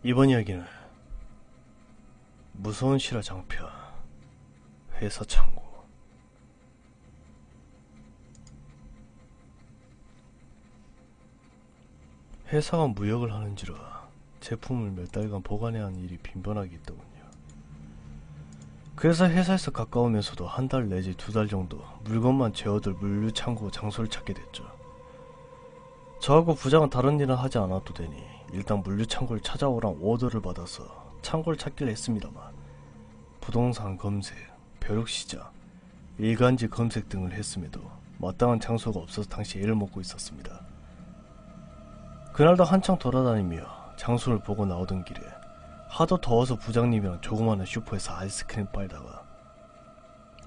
이번 이야기는 무서운 실화 장편 회사 창고. 회사가 무역을 하는지라 제품을 몇 달간 보관해야 하는 일이 빈번하게 있더군요. 그래서 회사에서 가까우면서도 한 달 내지 2달 정도 물건만 재워둘 물류창고 장소를 찾게 됐죠. 저하고 부장은 다른 일은 하지 않아도 되니 일단 물류창고를 찾아오란 오더를 받아서 창고를 찾기를 했습니다만 부동산 검색, 벼룩시장, 일간지 검색 등을 했음에도 마땅한 장소가 없어서 당시 애를 먹고 있었습니다. 그날도 한창 돌아다니며 장소를 보고 나오던 길에 하도 더워서 부장님이랑 조그마한 슈퍼에서 아이스크림 빨다가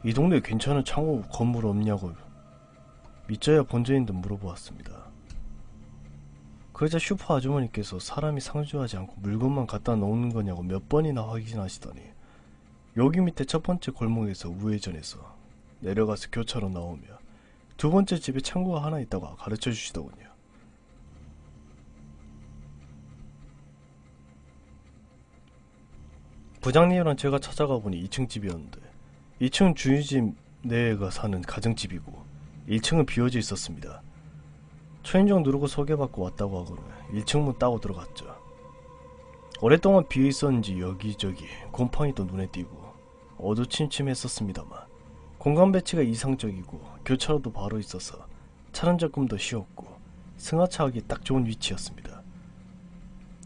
이 동네에 괜찮은 창고 건물 없냐고 믿져야 본전인 듯 물어보았습니다. 그러자 슈퍼 아주머니께서 사람이 상주하지 않고 물건만 갖다 놓는 거냐고 몇 번이나 확인하시더니 여기 밑에 첫 번째 골목에서 우회전해서 내려가서 교차로 나오며 두 번째 집에 창고가 하나 있다고 가르쳐 주시더군요. 부장님이랑 제가 찾아가 보니 2층 집이었는데 2층은 주인집 내가 사는 가정집이고 1층은 비어져 있었습니다. 초인종 누르고 소개받고 왔다고 하고는 1층 문 따고 들어갔죠. 오랫동안 비어 있었는지 여기저기 곰팡이도 눈에 띄고 어두침침했었습니다만 공간 배치가 이상적이고 교차로도 바로 있어서 차는 접근도 쉬웠고 승하차하기 딱 좋은 위치였습니다.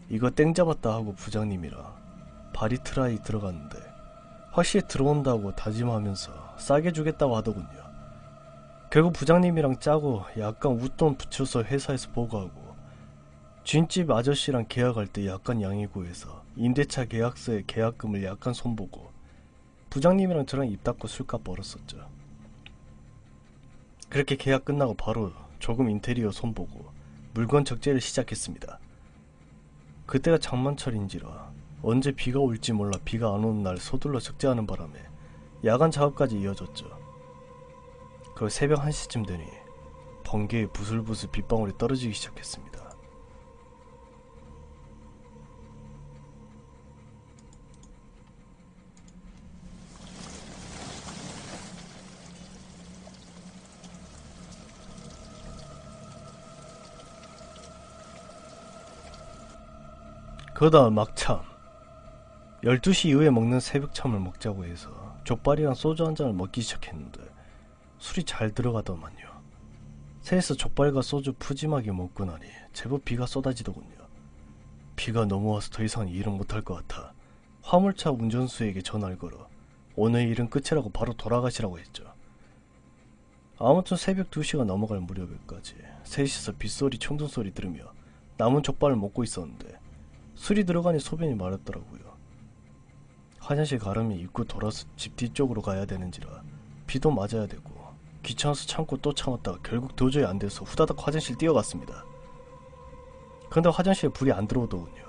이거 땡 잡았다 하고 부장님이랑 바리 트라이 들어갔는데 확실히 들어온다고 다짐하면서 싸게 주겠다고 하더군요. 결국 부장님이랑 짜고 약간 웃돈 붙여서 회사에서 보고하고 주인집 아저씨랑 계약할 때 약간 양해 구해서 임대차 계약서에 계약금을 약간 손보고 부장님이랑 저랑 입 닫고 술값 벌었었죠. 그렇게 계약 끝나고 바로 조금 인테리어 손보고 물건 적재를 시작했습니다. 그때가 장만철인지라 언제 비가 올지 몰라 비가 안 오는 날 서둘러 적재하는 바람에 야간 작업까지 이어졌죠. 그리고 새벽 1시쯤 되니 번개에 부슬부슬 빗방울이 떨어지기 시작했습니다. 그러다 막참 12시 이후에 먹는 새벽참을 먹자고 해서 족발이랑 소주 한 잔을 먹기 시작했는데 술이 잘 들어가더만요. 새에서 족발과 소주 푸짐하게 먹고 나니 제법 비가 쏟아지더군요. 비가 너무 와서 더 이상 일은 못할 것 같아 화물차 운전수에게 전화를 걸어 오늘 일은 끝이라고 바로 돌아가시라고 했죠. 아무튼 새벽 2시가 넘어갈 무렵에까지 셋이서 빗소리 총등소리 들으며 남은 족발을 먹고 있었는데 술이 들어가니 소변이 마렵더라고요. 화장실 가려면 입구 돌아서 집 뒤쪽으로 가야 되는지라 비도 맞아야 되고 귀찮아서 참고 또 참았다가 결국 도저히 안 돼서 후다닥 화장실 뛰어갔습니다. 근데 화장실에 불이 안 들어오더군요.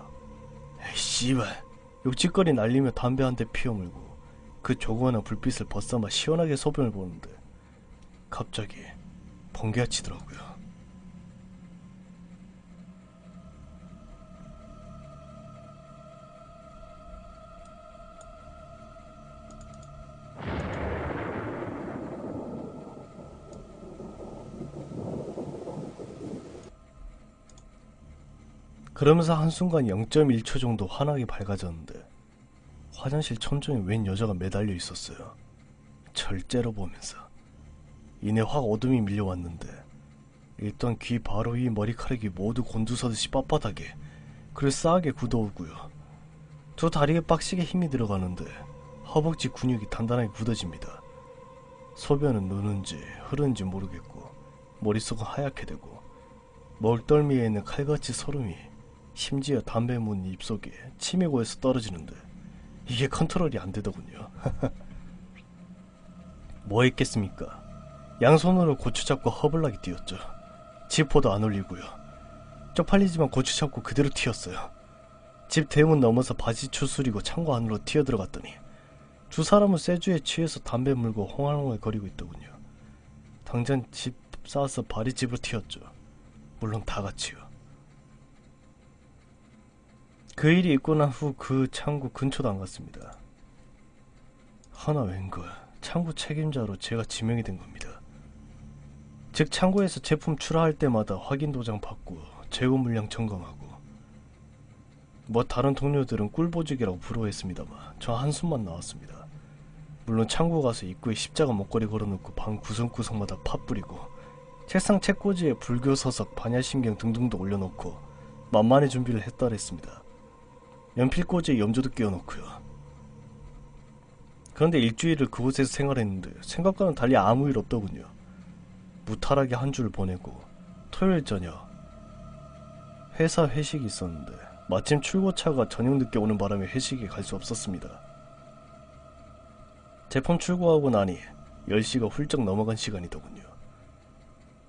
에이 씨발, 욕짓거리 날리며 담배 한 대 피워물고 그 조그마한 불빛을 벗삼아 시원하게 소변을 보는데 갑자기 번개가 치더라고요. 그러면서 한순간 0.1초 정도 환하게 밝아졌는데 화장실 천정에 웬 여자가 매달려 있었어요. 절 째려보면서. 이내 확 어둠이 밀려왔는데 일단 귀 바로 위 머리카락이 모두 곤두서듯이 빳빳하게 그리고 싸하게 굳어오고요. 두 다리에 빡시게 힘이 들어가는데 허벅지 근육이 단단하게 굳어집니다. 소변은 누는지 흐르는지 모르겠고 머릿속은 하얗게 되고 멀떨미에 있는 칼같이 소름이 심지어 담배 문 입속에 침이 고여서 떨어지는데 이게 컨트롤이 안 되더군요. 뭐 했겠습니까? 양손으로 고추 잡고 허블나게 뛰었죠. 지퍼도 안 올리고요. 쪽팔리지만 고추 잡고 그대로 튀었어요. 집 대문 넘어서 바지 추스리고 창고 안으로 튀어들어갔더니 두 사람은 쇠주에 취해서 담배 물고 홍알홍알 거리고 있더군요. 당장 집 싸서 바리집으로 튀었죠. 물론 다 같이요. 그 일이 있고 난 후 그 창구 근처도 안 갔습니다. 하나 웬걸 창구 책임자로 제가 지명이 된 겁니다. 즉 창구에서 제품 출하할 때마다 확인 도장 받고 재고 물량 점검하고 뭐 다른 동료들은 꿀보직이라고 부러워했습니다만 저 한숨만 나왔습니다. 물론 창구 가서 입구에 십자가 목걸이 걸어놓고 방 구석구석마다 팥 뿌리고 책상 책꽂이에 불교 서석, 반야심경 등등도 올려놓고 만만의 준비를 했다랬습니다. 연필꽂이에 염조도 끼워놓고요. 그런데 일주일을 그곳에서 생활했는데 생각과는 달리 아무 일 없더군요. 무탈하게 한 주를 보내고 토요일 저녁 회사 회식이 있었는데 마침 출고차가 저녁 늦게 오는 바람에 회식에 갈 수 없었습니다. 제품 출고하고 나니 10시가 훌쩍 넘어간 시간이더군요.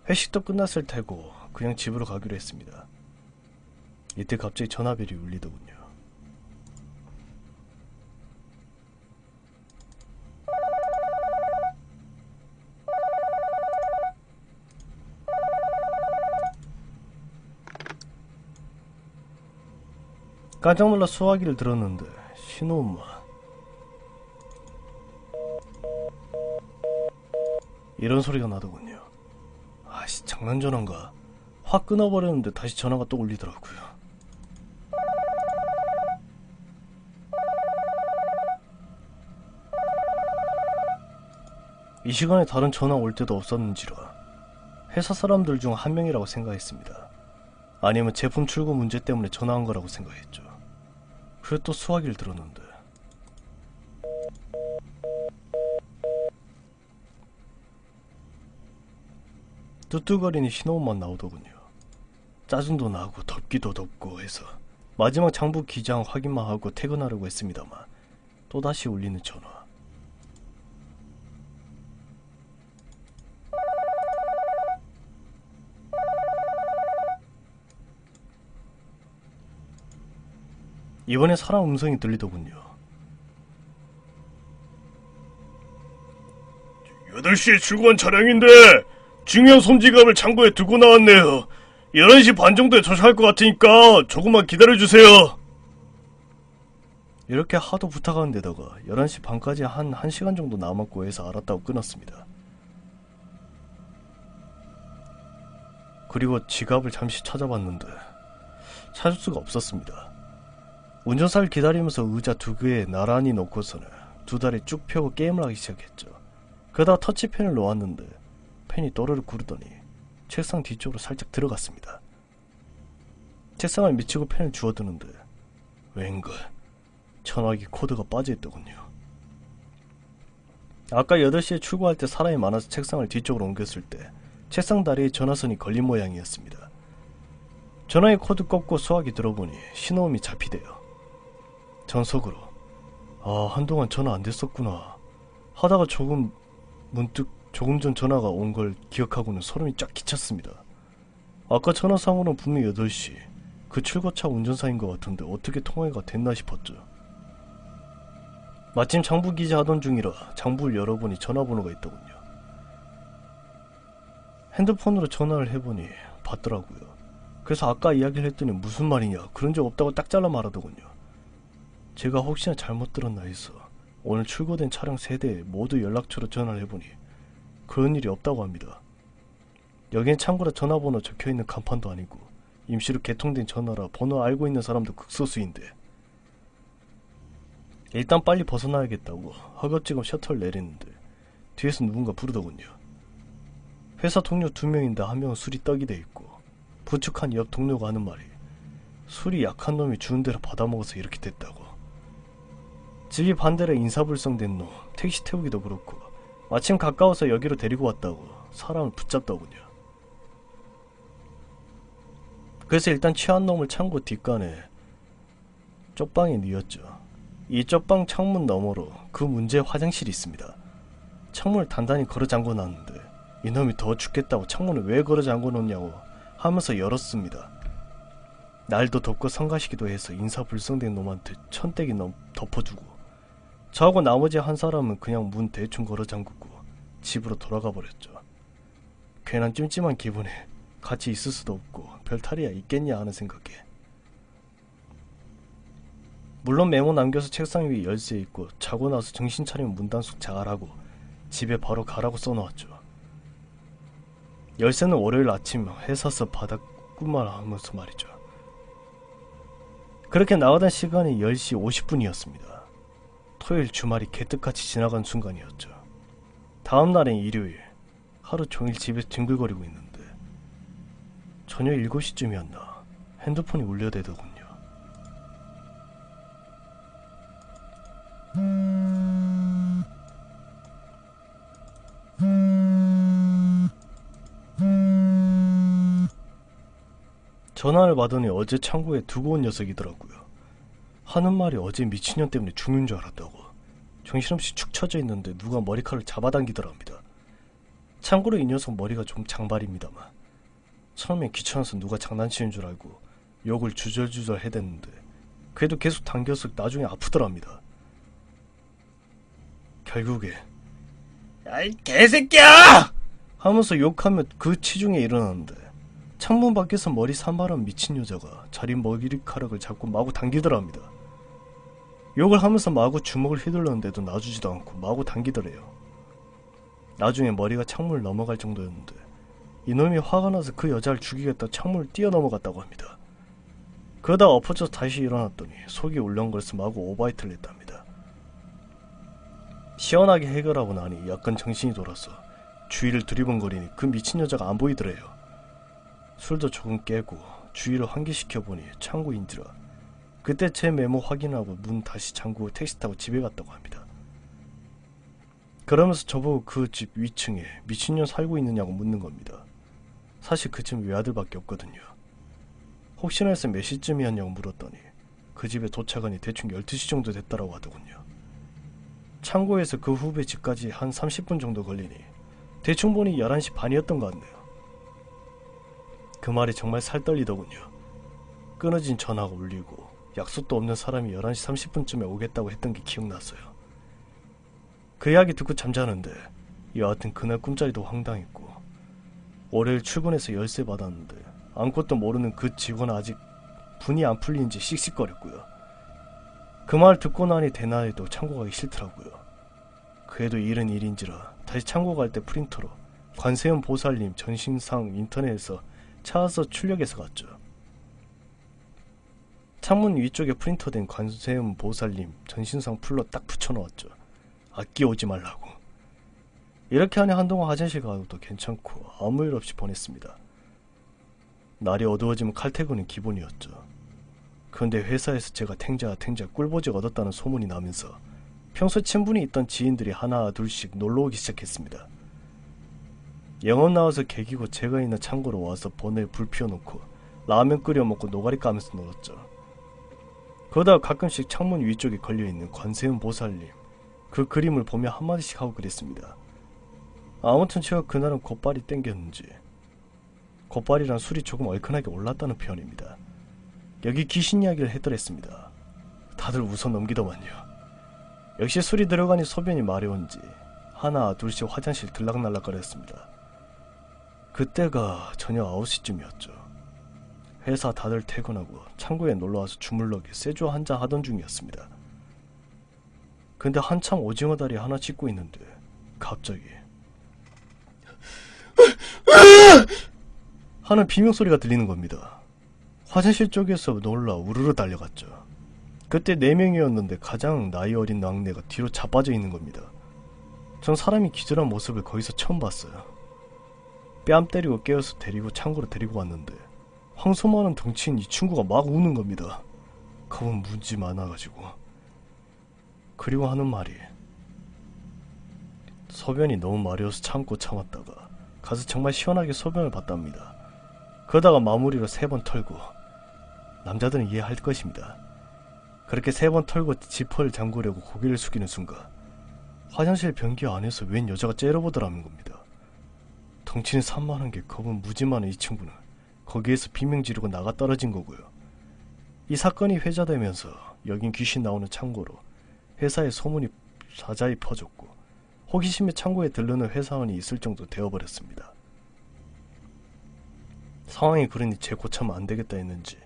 회식도 끝났을 테고 그냥 집으로 가기로 했습니다. 이때 갑자기 전화벨이 울리더군요. 깜짝 놀라 수화기를 들었는데 신호음만. 이런 소리가 나더군요. 아씨 장난 전화인가? 확 끊어버렸는데 다시 전화가 또 울리더라고요. 이 시간에 다른 전화 올 때도 없었는지라 회사 사람들 중 한 명이라고 생각했습니다. 아니면 제품 출고 문제 때문에 전화한 거라고 생각했죠. 그래 또 수화기를 들었는데 뚜뚜거리니 신호음만 나오더군요. 짜증도 나고 덥기도 덥고 해서 마지막 장부 기장 확인만 하고 퇴근하려고 했습니다만 또다시 울리는 전화. 이번에 사람 음성이 들리더군요. 8시에 출고한 차량인데 중요한 손지갑을 창고에 두고 나왔네요. 11시 반 정도에 도착할 것 같으니까 조금만 기다려주세요. 이렇게 하도 부탁하는 데다가 11시 반까지 한 1시간 정도 남았고 해서 알았다고 끊었습니다. 그리고 지갑을 잠시 찾아봤는데 찾을 수가 없었습니다. 운전사를 기다리면서 의자 2개에 나란히 놓고서는 2다리 쭉 펴고 게임을 하기 시작했죠. 그러다가 터치펜을 놓았는데 펜이 또르르 구르더니 책상 뒤쪽으로 살짝 들어갔습니다. 책상을 미치고 펜을 주워드는데 웬걸 전화기 코드가 빠져있더군요. 아까 8시에 출고할 때 사람이 많아서 책상을 뒤쪽으로 옮겼을 때 책상 다리에 전화선이 걸린 모양이었습니다. 전화기 코드 꺾고 수화기 들어보니 신호음이 잡히대요. 전 속으로 한동안 전화 안 됐었구나 하다가 문득 조금 전 전화가 온 걸 기억하고는 소름이 쫙 끼쳤습니다. 아까 전화상으로는 분명 8시 그 출고차 운전사인 것 같은데 어떻게 통화가 됐나 싶었죠. 마침 장부 기자 하던 중이라 장부를 열어보니 전화번호가 있더군요. 핸드폰으로 전화를 해보니 받더라고요. 그래서 아까 이야기를 했더니 무슨 말이냐 그런 적 없다고 딱 잘라 말하더군요. 제가 혹시나 잘못 들었나 해서 오늘 출고된 차량 3대에 모두 연락처로 전화를 해보니 그런 일이 없다고 합니다. 여긴 참고로 전화번호 적혀있는 간판도 아니고 임시로 개통된 전화라 번호 알고 있는 사람도 극소수인데 일단 빨리 벗어나야겠다고 허겁지겁 셔터를 내렸는데 뒤에서 누군가 부르더군요. 회사 동료 2명인데 1명은 술이 떡이 돼있고 부축한 옆 동료가 하는 말이 술이 약한 놈이 주는 대로 받아먹어서 이렇게 됐다고. 집이 반대로 인사불성된 놈 택시 태우기도 그렇고 마침 가까워서 여기로 데리고 왔다고 사람을 붙잡더군요. 그래서 일단 취한 놈을 창고 뒷간에 쪽방에 뉘었죠. 이 쪽방 창문 너머로 그 문제의 화장실이 있습니다. 창문을 단단히 걸어 잠궈 놨는데 이놈이 더 죽겠다고 창문을 왜 걸어 잠궈 놓냐고 하면서 열었습니다. 날도 덥고 성가시기도 해서 인사불성된 놈한테 천대기 덮어주고 저하고 나머지 한 사람은 그냥 문 대충 걸어 잠그고 집으로 돌아가 버렸죠. 괜한 찜찜한 기분에 같이 있을 수도 없고 별 탈이야 있겠냐 하는 생각에 물론 메모 남겨서 책상 위에 열쇠 있고 자고 나서 정신 차리면 문단속 잘하고 집에 바로 가라고 써놓았죠. 열쇠는 월요일 아침 회사서 받았구만 하면서 말이죠. 그렇게 나가던 시간이 10시 50분이었습니다. 토요일 주말이 개떡같이 지나간 순간이었죠. 다음날엔 일요일. 하루 종일 집에서 뒹굴거리고 있는데 저녁 7시쯤이었나 핸드폰이 울려대더군요. 전화를 받으니 어제 창고에 두고 온 녀석이더라고요. 하는 말이 어제 미친년 때문에 죽는 줄 알았다고. 정신없이 축 처져 있는데 누가 머리카락을 잡아당기더랍니다. 참고로 이 녀석 머리가 좀 장발입니다만 처음엔 귀찮아서 누가 장난치는 줄 알고 욕을 주절주절 해댔는데 그래도 계속 당겨서 나중에 아프더랍니다. 결국에 야이 개새끼야! 하면서 욕하며 그 치중에 일어났는데 창문 밖에서 머리 산발한 미친 여자가 자리 머리카락을 잡고 마구 당기더랍니다. 욕을 하면서 마구 주먹을 휘둘렀는데도 놔주지도 않고 마구 당기더래요. 나중에 머리가 창문을 넘어갈 정도였는데 이놈이 화가 나서 그 여자를 죽이겠다 창문을 뛰어넘어갔다고 합니다. 그러다가 엎어져 다시 일어났더니 속이 울렁거려서 마구 오바이트를 했답니다. 시원하게 해결하고 나니 약간 정신이 돌아서 주위를 두리번거리니 그 미친 여자가 안 보이더래요. 술도 조금 깨고 주위를 환기시켜보니 창고인지라 그때 제 메모 확인하고 문 다시 잠그고 택시 타고 집에 갔다고 합니다. 그러면서 저보고 그 집 위층에 미친년 살고 있느냐고 묻는 겁니다. 사실 그 집 외아들밖에 없거든요. 혹시나 해서 몇 시쯤이었냐고 물었더니 그 집에 도착하니 대충 12시 정도 됐다라고 하더군요. 창고에서 그 후배 집까지 한 30분 정도 걸리니 대충 보니 11시 반이었던 것 같네요. 그 말이 정말 살떨리더군요. 끊어진 전화가 울리고 약속도 없는 사람이 11시 30분쯤에 오겠다고 했던 게 기억났어요. 그 이야기 듣고 잠자는데 여하튼 그날 꿈자리도 황당했고 월요일 출근해서 열쇠 받았는데 아무것도 모르는 그 직원은 아직 분이 안 풀리는지 씩씩거렸고요. 그 말 듣고 나니 대낮에도 창고 가기 싫더라고요. 그래도 일은 일인지라 다시 창고 갈 때 프린터로 관세음 보살님 전신상 인터넷에서 찾아서 출력해서 갔죠. 창문 위쪽에 프린터된 관세음 보살님 전신상 풀로 딱 붙여놓았죠. 아끼 오지 말라고. 이렇게 하니 한동안 화장실 가도 괜찮고 아무 일 없이 보냈습니다. 날이 어두워지면 칼퇴근은 기본이었죠. 그런데 회사에서 제가 탱자 꿀보직 얻었다는 소문이 나면서 평소 친분이 있던 지인들이 하나 둘씩 놀러오기 시작했습니다. 영업 나와서 개기고 제가 있는 창고로 와서 번에 불 피워놓고 라면 끓여 먹고 노가리 까면서 놀았죠. 그러다가 가끔씩 창문 위쪽에 걸려있는 관세음 보살님 그 그림을 보며 한마디씩 하고 그랬습니다. 아무튼 제가 그날은 곧발이 땡겼는지 곧발이란 술이 조금 얼큰하게 올랐다는 표현입니다. 여기 귀신 이야기를 해드렸습니다. 다들 웃어 넘기더만요. 역시 술이 들어가니 소변이 마려운지 하나 둘씩 화장실 들락날락거렸습니다. 그때가 저녁 9시쯤이었죠. 회사 다들 퇴근하고 창고에 놀러와서 주물럭에 쇠주 한잔 하던 중이었습니다. 근데 한참 오징어 다리 하나 찢고 있는데 갑자기 하는 비명소리가 들리는 겁니다. 화장실 쪽에서 놀라 우르르 달려갔죠. 그때 4명이었는데 가장 나이 어린 막내가 뒤로 자빠져 있는 겁니다. 전 사람이 기절한 모습을 거기서 처음 봤어요. 뺨 때리고 깨어서 데리고 창고로 데리고 왔는데 황소만한 덩치인 이 친구가 막 우는 겁니다. 겁은 무지 많아가지고. 그리고 하는 말이 소변이 너무 마려워서 참고 참았다가 가서 정말 시원하게 소변을 봤답니다. 그러다가 마무리로 3번 털고 남자들은 이해할 것입니다. 그렇게 3번 털고 지퍼를 잠그려고 고개를 숙이는 순간 화장실 변기 안에서 웬 여자가 째려보더라는 겁니다. 덩치는 산만한 게 겁은 무지 많은 이 친구는 거기에서 비명 지르고 나가 떨어진 거고요. 이 사건이 회자되면서 여긴 귀신 나오는 창고로 회사에 소문이 사자히 퍼졌고 호기심에 창고에 들르는 회사원이 있을 정도 되어버렸습니다. 상황이 그러니 제 고참은 안되겠다 했는지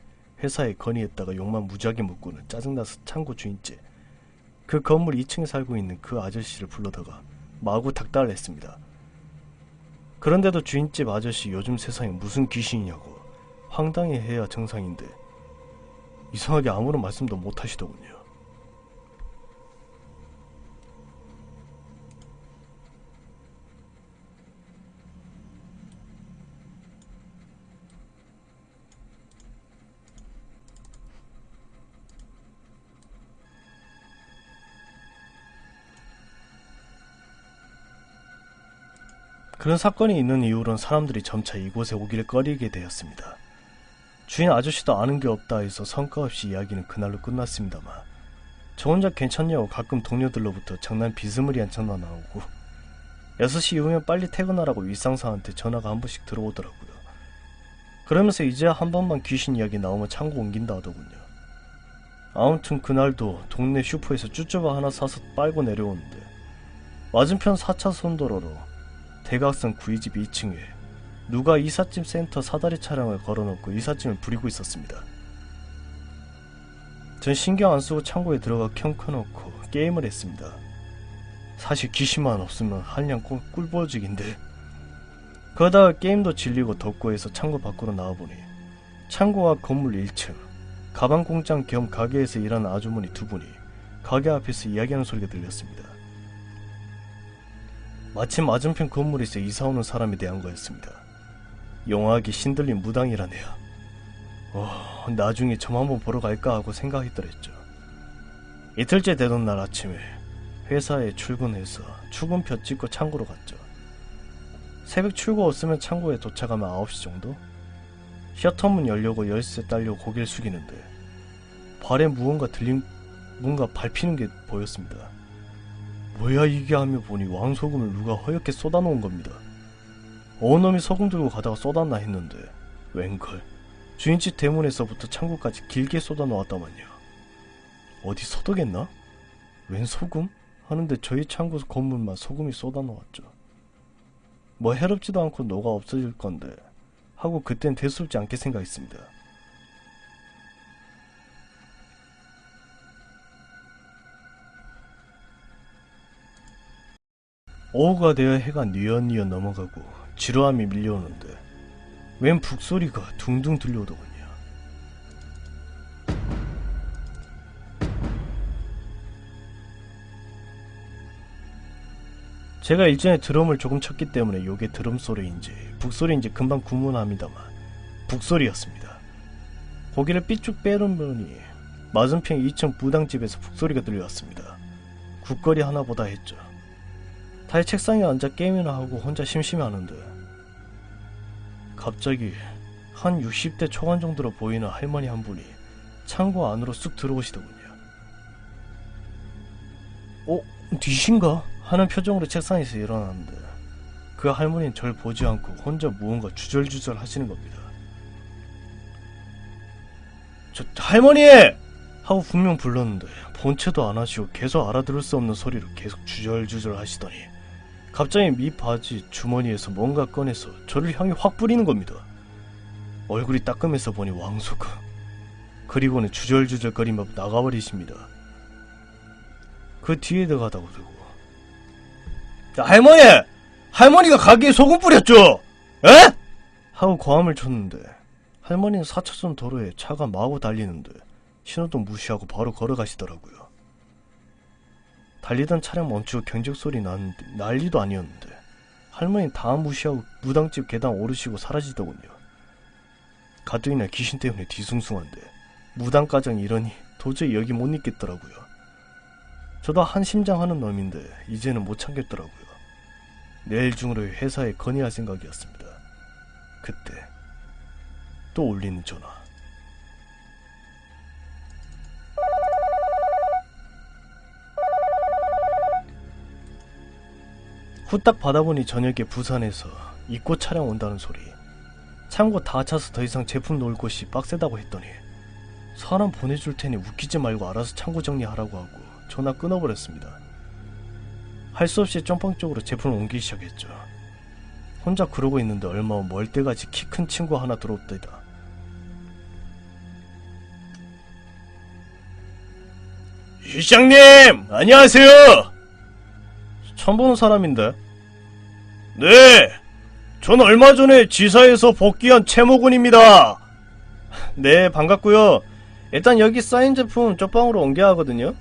회사에 건의했다가 욕만 무지하게 먹고는 짜증나서 창고 주인째 그 건물 2층에 살고 있는 그 아저씨를 불러다가 마구 닥달을 했습니다. 그런데도 주인집 아저씨 요즘 세상에 무슨 귀신이냐고 황당해해야 정상인데 이상하게 아무런 말씀도 못하시더군요. 그런 사건이 있는 이후로는 사람들이 점차 이곳에 오기를 꺼리게 되었습니다. 주인 아저씨도 아는 게 없다 해서 성과 없이 이야기는 그날로 끝났습니다만 저 혼자 괜찮냐고 가끔 동료들로부터 장난 비스무리한 전화 나오고 6시 이후면 빨리 퇴근하라고 윗상사한테 전화가 한 번씩 들어오더라고요. 그러면서 이제야 한 번만 귀신 이야기 나오면 창고 옮긴다 하더군요. 아무튼 그날도 동네 슈퍼에서 쭈쭈바 하나 사서 빨고 내려오는데 맞은편 4차선 도로로 대각선 구이집 2층에 누가 이삿짐 센터 사다리 차량을 걸어놓고 이삿짐을 부리고 있었습니다. 전 신경 안 쓰고 창고에 들어가 켬 켜놓고 게임을 했습니다. 사실 귀신만 없으면 한량 꿀보직인데 그러다가 게임도 질리고 덥고 해서 창고 밖으로 나와보니 창고와 건물 1층 가방 공장 겸 가게에서 일하는 아주머니 2분이 가게 앞에서 이야기하는 소리가 들렸습니다. 마침 맞은편 건물에서 이사오는 사람에 대한 거였습니다. 영화하기 신들린 무당이라네요. 나중에 점 한번 보러 갈까 하고 생각했더랬죠. 이틀째 되던 날 아침에 회사에 출근해서 출근표 찍고 창고로 갔죠. 새벽 출고 없으면 창고에 도착하면 9시 정도? 셔터문 열려고 열쇠 딸려 고개를 숙이는데 발에 뭔가 밟히는 게 보였습니다. 뭐야 이게 하며 보니 왕소금을 누가 허옇게 쏟아놓은 겁니다. 어느 놈이 소금 들고 가다가 쏟았나 했는데 웬걸 주인집 대문에서부터 창고까지 길게 쏟아놓았다만요. 어디 소독했나? 웬 소금? 하는데 저희 창고 건물만 소금이 쏟아놓았죠. 뭐 해롭지도 않고 녹아 없어질 건데 하고 그땐 대수롭지 않게 생각했습니다. 오후가 되어 해가 뉘엿뉘엿 넘어가고 지루함이 밀려오는데 웬 북소리가 둥둥 들려오더군요. 제가 일전에 드럼을 조금 쳤기 때문에 요게 드럼 소리인지 북소리인지 금방 구분합니다만 북소리였습니다. 고개를 삐쭉 빼는 분이 맞은편 2층 무당집에서 북소리가 들려왔습니다. 국거리 하나보다 했죠. 다시 책상에 앉아 게임이나 하고 혼자 심심해하는데 갑자기 한 60대 초반 정도로 보이는 할머니 한 분이 창고 안으로 쑥 들어오시더군요. 뒤신가? 하는 표정으로 책상에서 일어났는데 그 할머니는 절 보지 않고 혼자 무언가 주절주절 하시는 겁니다. 저 할머니! 하고 분명 불렀는데 본체도 안 하시고 계속 알아들을 수 없는 소리로 계속 주절주절 하시더니 갑자기 밑바지 주머니에서 뭔가 꺼내서 저를 향해 확 뿌리는 겁니다. 얼굴이 따끔해서 보니 왕소금. 그리고는 주절주절거리며 나가버리십니다. 그 뒤에 들어가다고 두고 할머니! 할머니가 가게에 소금 뿌렸죠? 에? 하고 고함을 쳤는데 할머니는 4차선 도로에 차가 마구 달리는데 신호등 무시하고 바로 걸어가시더라고요. 달리던 차량 멈추고 경적소리 나는데 난리도 아니었는데 할머니는 다 무시하고 무당집 계단 오르시고 사라지더군요. 가뜩이나 귀신 때문에 뒤숭숭한데 무당가정 이러니 도저히 여기 못 있겠더라고요. 저도 한심장하는 놈인데 이제는 못 참겠더라고요. 내일 중으로 회사에 건의할 생각이었습니다. 그때 또 울리는 전화. 후딱 받아보니 저녁에 부산에서 입고 차량 온다는 소리. 창고 다 차서 더 이상 제품 놓을 곳이 빡세다고 했더니 사람 보내줄 테니 웃기지 말고 알아서 창고 정리하라고 하고 전화 끊어버렸습니다. 할 수 없이 쫑빵 쪽으로 제품을 옮기기 시작했죠. 혼자 그러고 있는데 얼마 후 멀때같이 키 큰 친구 하나 들어옵니다. 시장님! 안녕하세요! 처음 보는 사람인데. 네! 전 얼마 전에 지사에서 복귀한 최모군입니다. 네, 반갑고요. 일단 여기 쌓인 제품 쪽방으로 옮겨야 하거든요.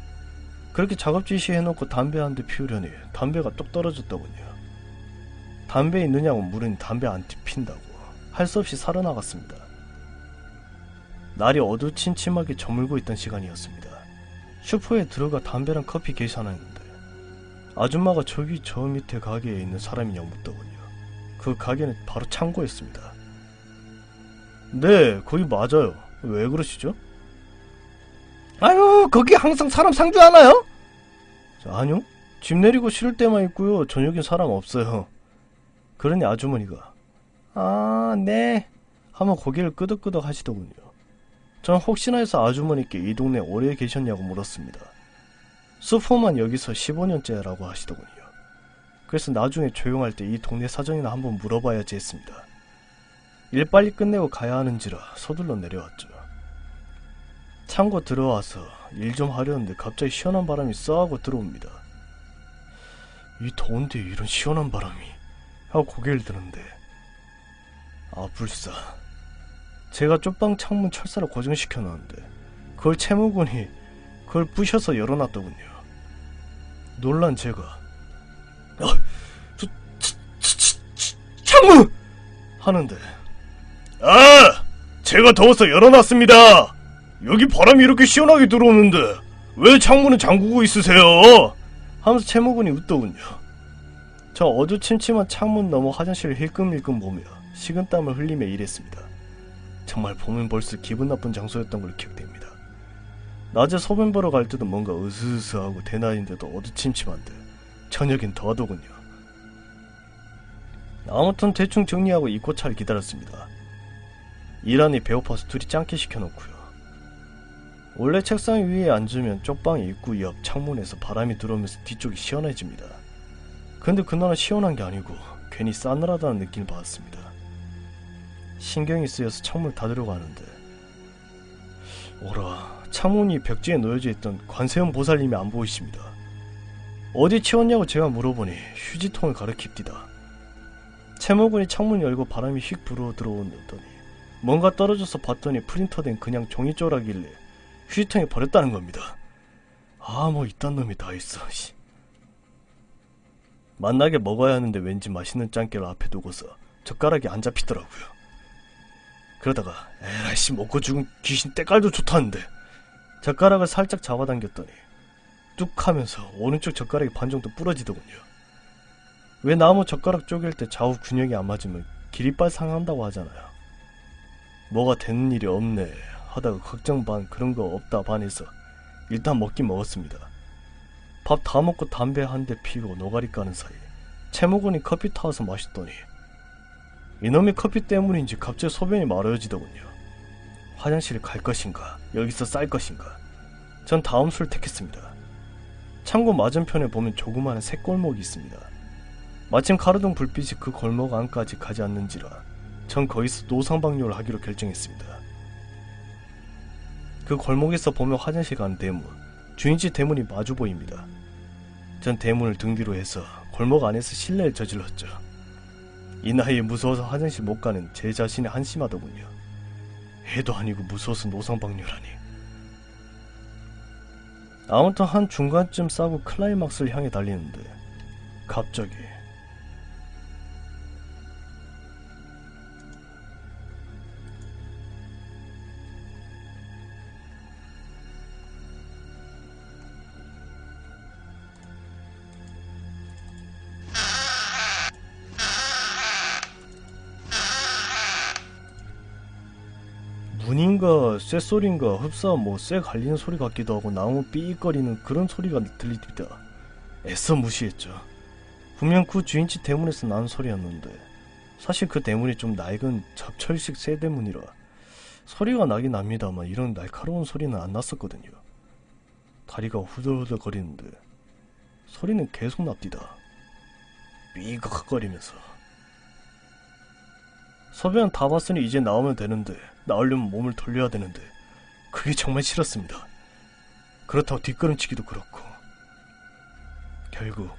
그렇게 작업 지시해놓고 담배 한 대 피우려니 담배가 똑 떨어졌더군요. 담배 있느냐고 물으니 담배 안 핀다고 할 수 없이 살아나갔습니다. 날이 어두침침하게 저물고 있던 시간이었습니다. 슈퍼에 들어가 담배랑 커피 계산하는데 아줌마가 저기 저 밑에 가게에 있는 사람이냐고 묻더군요. 그 가게는 바로 창고였습니다. 네, 거기 맞아요. 왜 그러시죠? 아유, 거기 항상 사람 상주하나요? 아니요, 집 내리고 쉬를 때만 있고요. 저녁엔 사람 없어요. 그러니 아주머니가 아, 네 하며 고개를 끄덕끄덕 하시더군요. 전 혹시나 해서 아주머니께 이 동네 오래 계셨냐고 물었습니다. 슈퍼만 여기서 15년째라고 하시더군요. 그래서 나중에 조용할 때 이 동네 사정이나 한번 물어봐야지 했습니다. 일 빨리 끝내고 가야 하는지라 서둘러 내려왔죠. 창고 들어와서 일 좀 하려는데 갑자기 시원한 바람이 쏘하고 들어옵니다. 이 더운데 이런 시원한 바람이 하고 고개를 드는데 아, 불사. 제가 쪽방 창문 철사로 고정시켜 놨는데 그걸 채무군이 그걸 부셔서 열어놨더군요. 놀란 제가 창문! 하는데 아! 제가 더워서 열어놨습니다. 여기 바람이 이렇게 시원하게 들어오는데 왜 창문은 잠그고 있으세요? 하면서 채무군이 웃더군요. 저 어두침침한 창문 너머 화장실을 힐끔힐끔 보며 식은땀을 흘리며 일했습니다. 정말 보면 볼수록 기분 나쁜 장소였던 걸로 기억됩니다. 낮에 소변 보러 갈 때도 뭔가 으스스하고 대낮인데도 어두침침한데 저녁엔 더하더군요. 아무튼 대충 정리하고 입고차를 기다렸습니다. 일하니 배고파서 둘이 짱깨 시켜놓고요. 원래 책상 위에 앉으면 쪽방 입구 옆 창문에서 바람이 들어오면서 뒤쪽이 시원해집니다. 근데 그날은 시원한 게 아니고 괜히 싸늘하다는 느낌을 받았습니다. 신경이 쓰여서 창문을 닫으려고 하는데 오라, 창문이 벽지에 놓여져 있던 관세음 보살님이 안 보이십니다. 어디 치웠냐고 제가 물어보니 휴지통을 가리킵디다. 채모군이 창문 열고 바람이 휙 불어 들어오더니 뭔가 떨어져서 봤더니 프린터된 그냥 종이조각이길래 휴지통에 버렸다는 겁니다. 아, 뭐 이딴 놈이 다 있어. 만나게 먹어야 하는데 왠지 맛있는 짱깨를 앞에 두고서 젓가락이 안 잡히더라고요. 그러다가 에라이씨, 먹고 죽은 귀신 때깔도 좋다는데 젓가락을 살짝 잡아당겼더니 뚝 하면서 오른쪽 젓가락이 반 정도 부러지더군요. 왜 나무 젓가락 쪼갤 때 좌우 균형이 안 맞으면 기립발 상한다고 하잖아요. 뭐가 되는 일이 없네 하다가 걱정 반 그런 거 없다 반해서 일단 먹긴 먹었습니다. 밥 다 먹고 담배 한 대 피우고 노가리 까는 사이 채모군이 커피 타와서 마셨더니 이놈의 커피 때문인지 갑자기 소변이 마려워지더군요. 화장실에 갈 것인가 여기서 쌀 것인가 전 다음 수를 택했습니다. 창고 맞은편에 보면 조그마한 새골목이 있습니다. 마침 가로등 불빛이 그 골목 안까지 가지 않는지라 전 거기서 노상방뇨를 하기로 결정했습니다. 그 골목에서 보면 화장실 가는 대문, 주인집 대문이 마주 보입니다. 전 대문을 등 뒤로 해서 골목 안에서 실례를 저질렀죠. 이 나이에 무서워서 화장실 못 가는 제 자신이 한심하더군요. 해도 아니고 무서워서 노상방뇨라니. 아무튼 한 중간쯤 싸고 클라이막스를 향해 달리는데 갑자기 문인가 쇳소리인가 흡사 쇠 갈리는 소리 같기도 하고 나무 삐익거리는 그런 소리가 들립니다. 애써 무시했죠. 분명 그 주인집 대문에서 나는 소리였는데 사실 그 대문이 좀 낡은 접철식 쇠 대문이라 소리가 나긴 납니다만 이런 날카로운 소리는 안 났었거든요. 다리가 후들후들 거리는데 소리는 계속 납디다. 삐걱거리면서. 소변 다 봤으니 이제 나오면 되는데 나오려면 몸을 돌려야 되는데 그게 정말 싫었습니다. 그렇다고 뒷걸음치기도 그렇고. 결국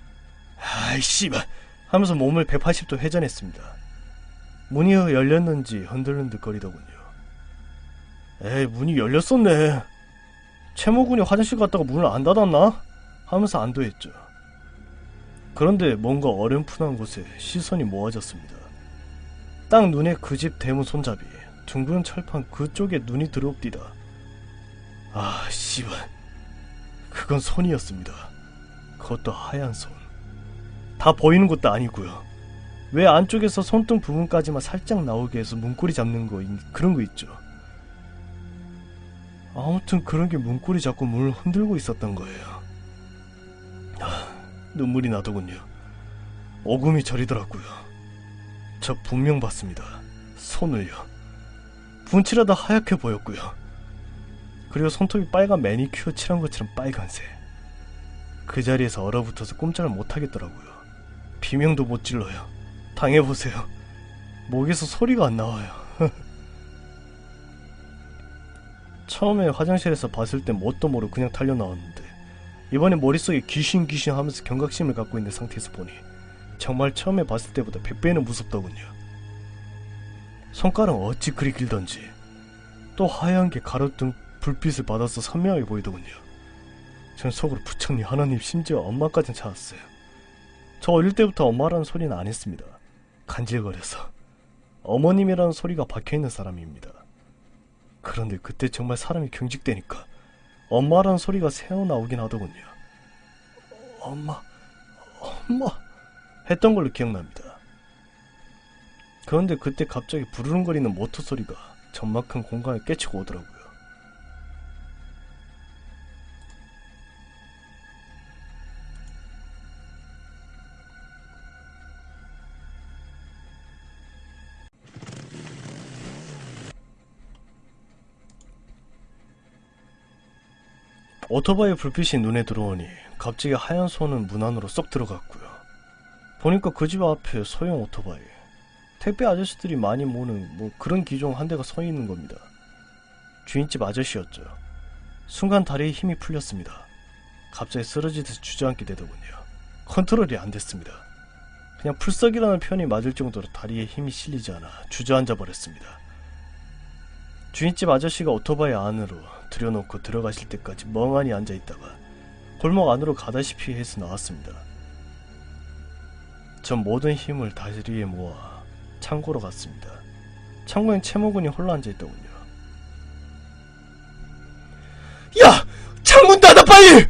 아이 씨발 하면서 몸을 180도 회전했습니다. 문이 열렸는지 흔들흔들거리더군요. 에이, 문이 열렸었네. 최모군이 화장실 갔다가 문을 안 닫았나? 하면서 안도했죠. 그런데 뭔가 어렴풋한 곳에 시선이 모아졌습니다. 딱 눈에 그 집 대문 손잡이, 둥근 철판 그쪽에 눈이 들어옵디다. 아 씨발, 그건 손이었습니다. 그것도 하얀 손. 다 보이는 것도 아니고요. 왜 안쪽에서 손등 부분까지만 살짝 나오게 해서 문고리 잡는 거, 그런 거 있죠. 아무튼 그런 게 문고리 잡고 문을 흔들고 있었던 거예요. 눈물이 나더군요. 오금이 저리더라고요. 저 분명 봤습니다. 손을요. 분칠하다 하얗게 보였고요. 그리고 손톱이 빨간 매니큐어 칠한 것처럼 빨간색. 그 자리에서 얼어붙어서 꼼짝을 못하겠더라고요. 비명도 못 질러요. 당해보세요. 목에서 소리가 안 나와요. 처음에 화장실에서 봤을 땐 뭣도 모르고 그냥 달려나왔는데 이번에 머릿속에 귀신 하면서 경각심을 갖고 있는 상태에서 보니 정말 처음에 봤을 때보다 100배는 무섭더군요. 손가락 어찌 그리 길던지 또 하얀 게 가로등 불빛을 받아서 선명하게 보이더군요. 전 속으로 부처님, 하나님, 심지어 엄마까진 찾았어요. 저 어릴 때부터 엄마라는 소리는 안 했습니다. 간질거려서. 어머님이라는 소리가 박혀있는 사람입니다. 그런데 그때 정말 사람이 경직되니까 엄마라는 소리가 새어나오긴 하더군요. 엄마 했던 걸로 기억납니다. 그런데 그때 갑자기 부르릉거리는 모터 소리가 적막한 공간을 깨치고 오더라고요. 오토바이 불빛이 눈에 들어오니 갑자기 하얀 손은 문 안으로 쏙 들어갔고요. 보니까 그 집 앞에 소형 오토바이, 택배 아저씨들이 많이 모는 그런 기종 한 대가 서 있는 겁니다. 주인집 아저씨였죠. 순간 다리에 힘이 풀렸습니다. 갑자기 쓰러지듯이 주저앉게 되더군요. 컨트롤이 안 됐습니다. 그냥 풀썩이라는 표현이 맞을 정도로 다리에 힘이 실리지 않아 주저앉아 버렸습니다. 주인집 아저씨가 오토바이 안으로 들여놓고 들어가실 때까지 멍하니 앉아있다가 골목 안으로 가다시피 해서 나왔습니다. 전 모든 힘을 다리에 모아 창고로 갔습니다. 창고엔 채모군이 홀로 앉아있더군요. 야! 창문 닫아 빨리!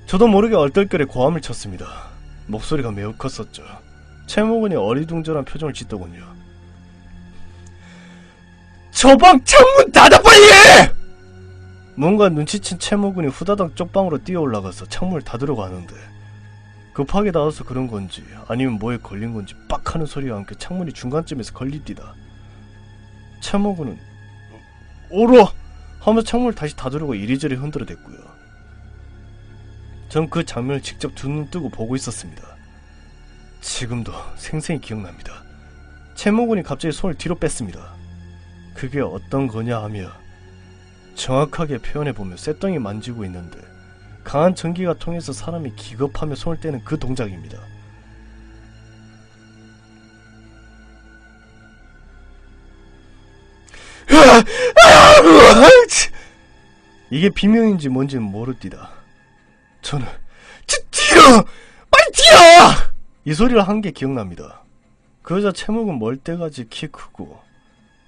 저도 모르게 얼떨결에 고함을 쳤습니다. 목소리가 매우 컸었죠. 채모군이 어리둥절한 표정을 짓더군요. 저 방 창문 닫아 빨리! 뭔가 눈치챈 채모군이 후다닥 쪽방으로 뛰어 올라가서 창문을 닫으려고 하는데 급하게 닫아서 그런 건지 아니면 뭐에 걸린 건지 빡 하는 소리와 함께 창문이 중간쯤에서 걸립디다. 채모군은 오라! 하면서 창문을 다시 닫으려고 이리저리 흔들어댔고요. 전 그 장면을 직접 두 눈 뜨고 보고 있었습니다. 지금도 생생히 기억납니다. 채모군이 갑자기 손을 뒤로 뺐습니다. 그게 어떤 거냐 하며 정확하게 표현해보면 쇳덩이 만지고 있는데 강한 전기가 통해서 사람이 기겁하며 손을 떼는 그 동작입니다. 이게 비명인지 뭔지는 모르디다. 저는 뛰어! 빨리 뛰어! 이 소리를 한 게 기억납니다. 그 여자 채목은 멀때같이 키 크고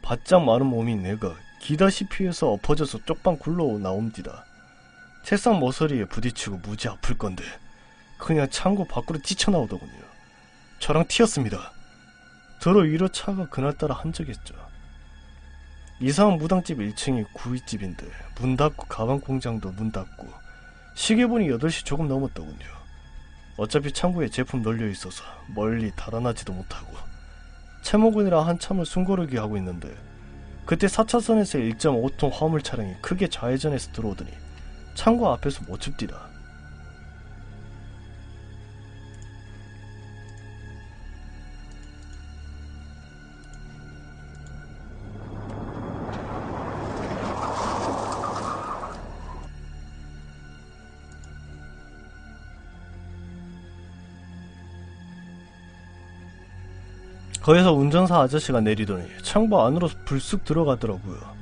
바짝 마른 몸이 내가 기다시피 해서 엎어져서 쪽방 굴러 나옴디다. 책상 모서리에 부딪히고 무지 아플 건데 그냥 창고 밖으로 뛰쳐나오더군요. 저랑 튀었습니다. 더러 위로 차가 그날따라 한적했죠. 이상한 무당집 1층이 구이집인데 문 닫고 가방 공장도 문 닫고 시계 보니 8시 조금 넘었더군요. 어차피 창고에 제품 널려 있어서 멀리 달아나지도 못하고 채모군이랑 한참을 숨고르기 하고 있는데 그때 4차선에서 1.5톤 화물 차량이 크게 좌회전해서 들어오더니 창고 앞에서 못 줍디다. 거기서 운전사 아저씨가 내리더니 창문 안으로 불쑥 들어가더라고요.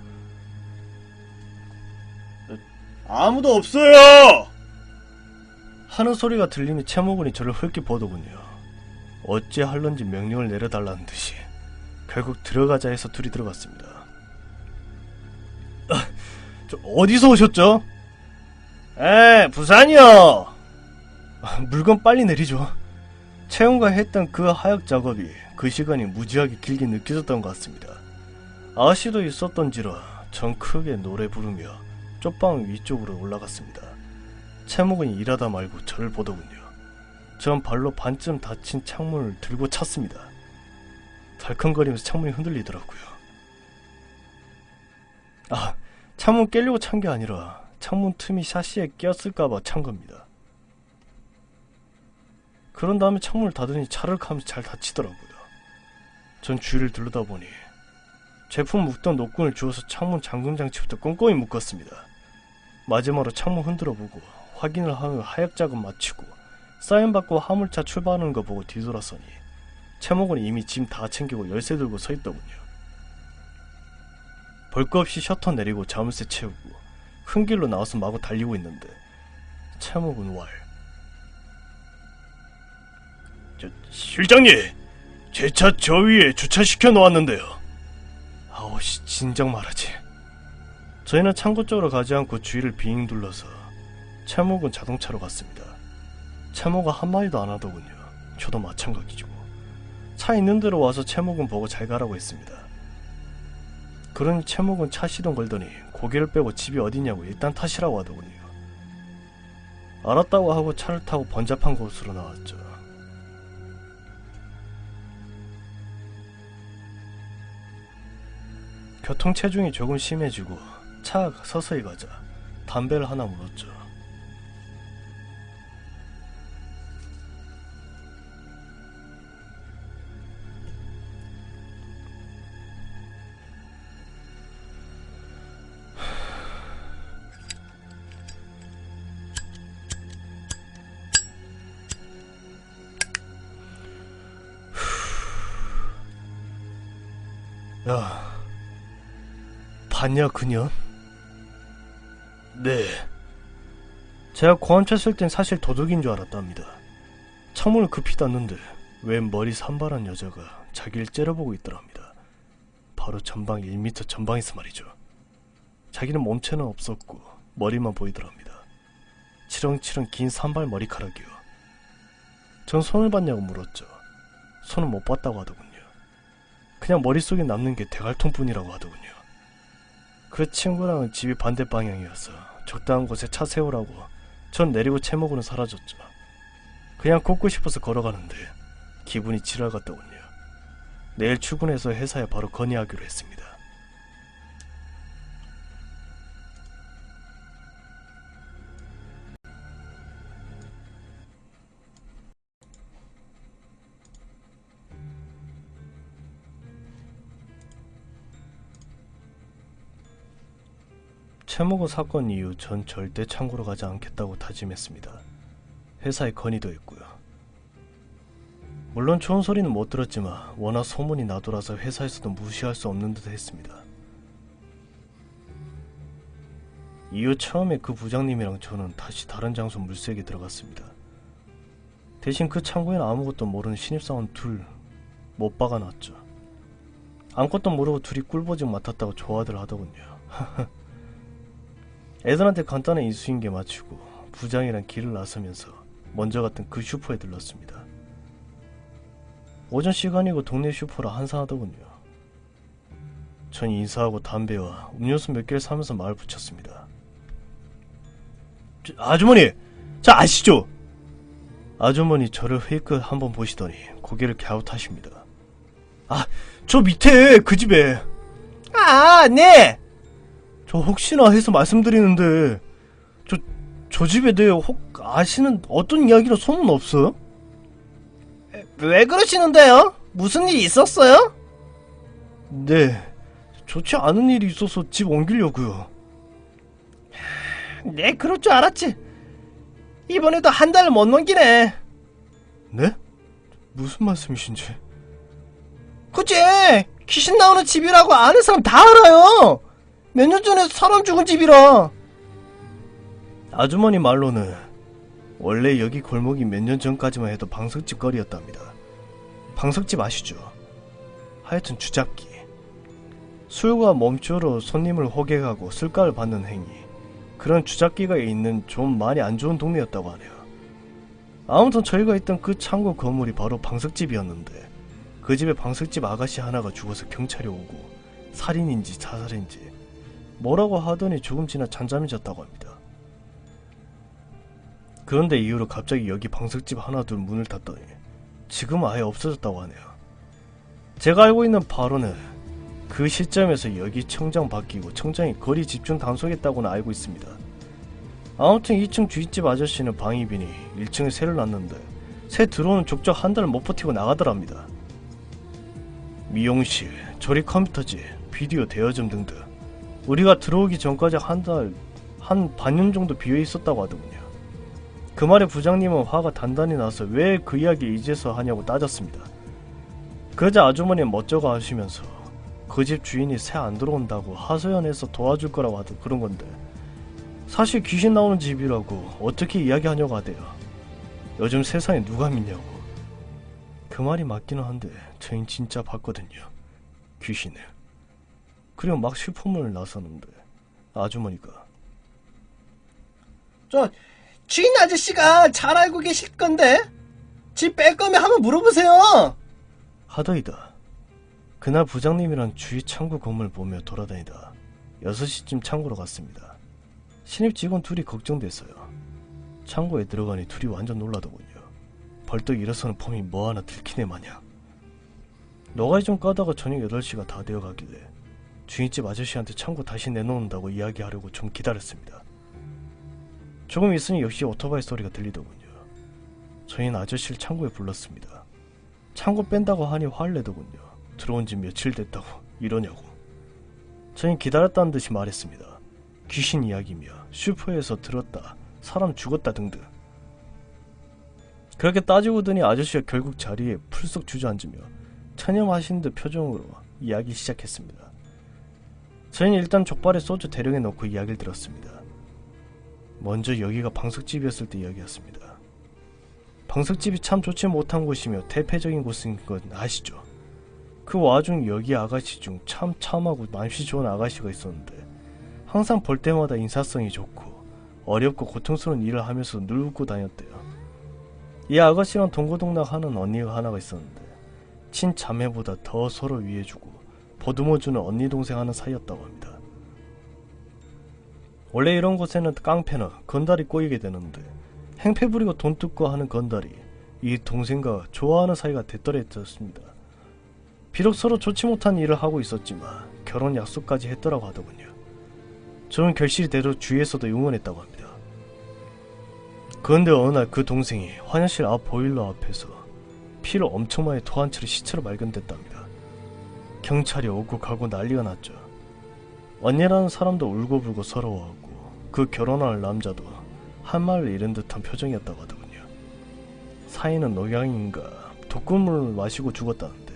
아무도 없어요! 하는 소리가 들리니 채모군이 저를 흘낏 보더군요. 어찌 할런지 명령을 내려달라는 듯이 결국 들어가자 해서 둘이 들어갔습니다. 저 어디서 오셨죠? 부산이요. 물건 빨리 내리죠. 채용과 했던 그 하역 작업이 그 시간이 무지하게 길게 느껴졌던 것 같습니다. 아씨도 있었던지라 전 크게 노래 부르며 쪽방 위쪽으로 올라갔습니다. 채목은 일하다 말고 저를 보더군요. 전 발로 반쯤 닫힌 창문을 들고 찼습니다. 덜컹거리면서 창문이 흔들리더라고요. 창문 깨려고 찬 게 아니라 창문 틈이 샤시에 끼었을까봐 찬 겁니다. 그런 다음에 창문을 닫으니 차르륵 하면서 잘 닫히더라고요. 전 주위를 둘러다보니 제품 묶던 노끈을 주워서 창문 잠금 장치부터 꼼꼼히 묶었습니다. 마지막으로 창문 흔들어보고 확인을 하며 하역 작업 마치고 사인 받고 화물차 출발하는 거 보고 뒤돌아서니 채목은 이미 짐 다 챙기고 열쇠 들고 서 있더군요. 볼 거 없이 셔터 내리고 자물쇠 채우고 큰 길로 나와서 마구 달리고 있는데 채목은 실장님! 제 차 저 위에 주차시켜 놓았는데요. 아우씨, 진작 말하지. 저희는 창고 쪽으로 가지 않고 주위를 빙 둘러서 채목은 자동차로 갔습니다. 채목은 한마디도 안 하더군요. 저도 마찬가지고. 차 있는 데로 와서 채목은 보고 잘 가라고 했습니다. 그러니 채목은 차 시동 걸더니 고개를 빼고 집이 어디냐고 일단 타시라고 하더군요. 알았다고 하고 차를 타고 번잡한 곳으로 나왔죠. 교통체중이 조금 심해지고 차가 서서히 가자 담배를 하나 물었죠. 야, 봤냐 그년? 네. 제가 고함쳤을 땐 사실 도둑인 줄 알았답니다. 창문을 급히 닫는데 웬 머리 산발한 여자가 자기를 째려보고 있더랍니다. 바로 전방 1m 전방에서 말이죠. 자기는 몸체는 없었고 머리만 보이더랍니다. 치렁치렁 긴 산발 머리카락이요. 전 손을 봤냐고 물었죠. 손은 못 봤다고 하더군요. 그냥 머릿속에 남는 게 대갈통뿐이라고 하더군요. 그 친구랑은 집이 반대 방향이어서 적당한 곳에 차 세우라고 전 내리고 채먹으로 사라졌죠. 그냥 걷고 싶어서 걸어가는데 기분이 지랄 같더군요. 내일 출근해서 회사에 바로 건의하기로 했습니다. 채무고 사건 이후 전 절대 창고로 가지 않겠다고 다짐했습니다. 회사에 건의도 했고요. 물론 좋은 소리는 못 들었지만 워낙 소문이 나돌아서 회사에서도 무시할 수 없는 듯 했습니다. 이후 처음에 그 부장님이랑 저는 다시 다른 장소 물색에 들어갔습니다. 대신 그 창고에는 아무것도 모르는 신입사원 둘 못 박아놨죠. 아무것도 모르고 둘이 꿀보직 맡았다고 좋아들 하더군요. 애들한테 간단한 인수인계 마치고 부장이랑 길을 나서면서 먼저 갔던 그 슈퍼에 들렀습니다. 오전 시간이고 동네 슈퍼라 한산하더군요. 전 인사하고 담배와 음료수 몇 개를 사면서 말을 붙였습니다. 아주머니! 저 아시죠? 아주머니 저를 회의끝 한번 보시더니 고개를 갸웃하십니다. 저 밑에 그 집에. 네! 저 혹시나 해서 말씀드리는데 저 집에 대해 혹 아시는 어떤 이야기로 소문 없어요? 왜 그러시는데요? 무슨 일이 있었어요? 네, 좋지 않은 일이 있어서 집 옮기려고요. 네, 그럴 줄 알았지. 이번에도 한 달을 못 넘기네. 네? 무슨 말씀이신지. 그치? 귀신 나오는 집이라고 아는 사람 다 알아요. 몇 년 전에 사람 죽은 집이라. 아주머니 말로는 원래 여기 골목이 몇 년 전까지만 해도 방석집 거리였답니다. 방석집 아시죠? 하여튼 주잡기. 술과 몸주로 손님을 호객하고 술가를 받는 행위. 그런 주잡기가 있는 좀 많이 안 좋은 동네였다고 하네요. 아무튼 저희가 있던 그 창고 건물이 바로 방석집이었는데 그 집에 방석집 아가씨 하나가 죽어서 경찰이 오고 살인인지 자살인지 뭐라고 하더니 조금 지나 잠잠해졌다고 합니다. 그런데 이후로 갑자기 여기 방석집 하나둘 문을 닫더니 지금은 아예 없어졌다고 하네요. 제가 알고 있는 바로는 그 시점에서 여기 청장 바뀌고 청장이 거리 집중 단속했다고는 알고 있습니다. 아무튼 2층 주인집 아저씨는 방이 비니 1층에 새를 놨는데 새 들어오는 족적 한 달을 못 버티고 나가더랍니다. 미용실, 조립 컴퓨터집, 비디오 대여점 등등 우리가 들어오기 전까지 한 반년 정도 비어 있었다고 하더군요. 그 말에 부장님은 화가 단단히 나서 왜 그 이야기 이제서 하냐고 따졌습니다. 그러자 아주머니는 멋쩍어 하시면서 그 집 주인이 새 안 들어온다고 하소연해서 도와줄 거라고 하던 그런 건데 사실 귀신 나오는 집이라고 어떻게 이야기하냐고 하대요. 요즘 세상에 누가 믿냐고. 그 말이 맞기는 한데 저흰 진짜 봤거든요. 귀신을. 그리고 막 슈퍼문을 나서는데 아주머니가 저 주인 아저씨가 잘 알고 계실 건데 집 뺄 거면 한번 물어보세요. 하더이다. 그날 부장님이랑 주위 창구 건물 보며 돌아다니다 6시쯤 창고로 갔습니다. 신입 직원 둘이 걱정됐어요. 창고에 들어가니 둘이 완전 놀라더군요. 벌떡 일어서는 폼이 뭐 하나 들키네 마냥. 너가리 좀 까다가 저녁 8시가 다 되어가길래 주인집 아저씨한테 창고 다시 내놓는다고 이야기하려고 좀 기다렸습니다. 조금 있으니 역시 오토바이 소리가 들리더군요. 저희는 아저씨를 창고에 불렀습니다. 창고 뺀다고 하니 화를 내더군요. 들어온 지 며칠 됐다고 이러냐고. 저희는 기다렸다는 듯이 말했습니다. 귀신 이야기며 슈퍼에서 들었다, 사람 죽었다 등등. 그렇게 따지고 보더니 아저씨가 결국 자리에 풀썩 주저앉으며 천념하신 듯 표정으로 이야기 시작했습니다. 저희는 일단 족발에 소주 대령에 넣고 이야기를 들었습니다. 먼저 여기가 방석집이었을 때 이야기였습니다. 방석집이 참 좋지 못한 곳이며 대표적인 곳인 건 아시죠? 그 와중 여기 아가씨 중 참 참하고 맘씨 좋은 아가씨가 있었는데 항상 볼 때마다 인사성이 좋고 어렵고 고통스러운 일을 하면서 늘 웃고 다녔대요. 이 아가씨랑 동고동락하는 언니가 하나가 있었는데 친자매보다 더 서로 위해주고 보듬어주는 언니 동생 하는 사이였다고 합니다. 원래 이런 곳에는 깡패나 건달이 꼬이게 되는데 행패 부리고 돈 뜯고 하는 건달이 이 동생과 좋아하는 사이가 됐더랬습니다. 비록 서로 좋지 못한 일을 하고 있었지만 결혼 약속까지 했더라고 하더군요. 저는 결실대로 주위에서도 응원했다고 합니다. 그런데 어느 날 그 동생이 화장실 앞 보일러 앞에서 피를 엄청 많이 토한 채로 시체로 발견됐답니다. 경찰이 오고 가고 난리가 났죠. 언니라는 사람도 울고불고 서러워하고 그 결혼할 남자도 한 말을 잃은 듯한 표정이었다고 하더군요. 사인은 녹양인가 독극물을 마시고 죽었다는데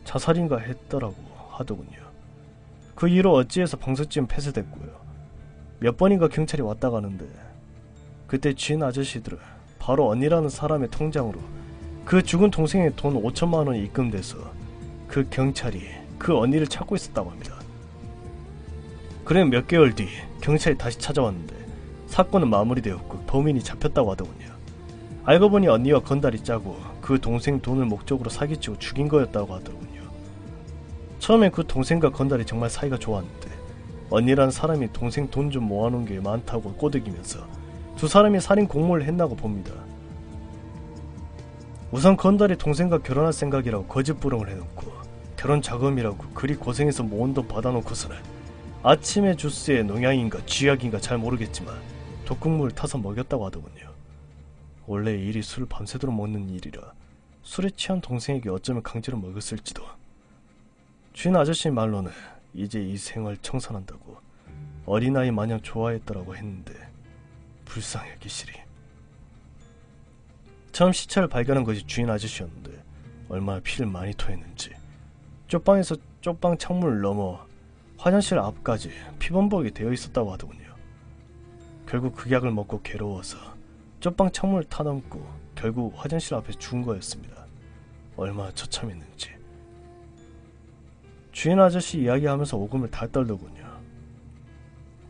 자살인가 했더라고 하더군요. 그 이후로 어찌해서 방석집은 폐쇄됐고요. 몇 번인가 경찰이 왔다 가는데 그때 주인 아저씨들은 바로 언니라는 사람의 통장으로 그 죽은 동생의 돈 5천만 원이 입금돼서 그 경찰이 그 언니를 찾고 있었다고 합니다. 그래 몇 개월 뒤 경찰이 다시 찾아왔는데 사건은 마무리되었고 범인이 잡혔다고 하더군요. 알고 보니 언니와 건달이 짜고 그 동생 돈을 목적으로 사기치고 죽인 거였다고 하더군요. 처음엔 그 동생과 건달이 정말 사이가 좋았는데 언니란 사람이 동생 돈 좀 모아놓은 게 많다고 꼬드기면서 두 사람이 살인 공모를 했나고 봅니다. 우선 건달이 동생과 결혼할 생각이라고 거짓부렁을 해놓고 결혼 자금이라고 그리 고생해서 모은 돈 받아놓고서는 아침에 주스에 농약인가 쥐약인가 잘 모르겠지만 독극물을 타서 먹였다고 하더군요. 원래 이 일이 술을 밤새도록 먹는 일이라 술에 취한 동생에게 어쩌면 강제로 먹였을지도. 주인 아저씨 말로는 이제 이 생활 청산한다고 어린아이 마냥 좋아했더라고 했는데 불쌍해 기실이. 처음 시체를 발견한 것이 주인 아저씨였는데 얼마나 피를 많이 토했는지 쪽방에서 쪽방 창문을 넘어 화장실 앞까지 피범벅이 되어 있었다고 하더군요. 결국 그 약을 먹고 괴로워서 쪽방 창문을 타넘고 결국 화장실 앞에 죽은 거였습니다. 얼마나 처참했는지. 주인 아저씨 이야기하면서 오금을 달 떨더군요.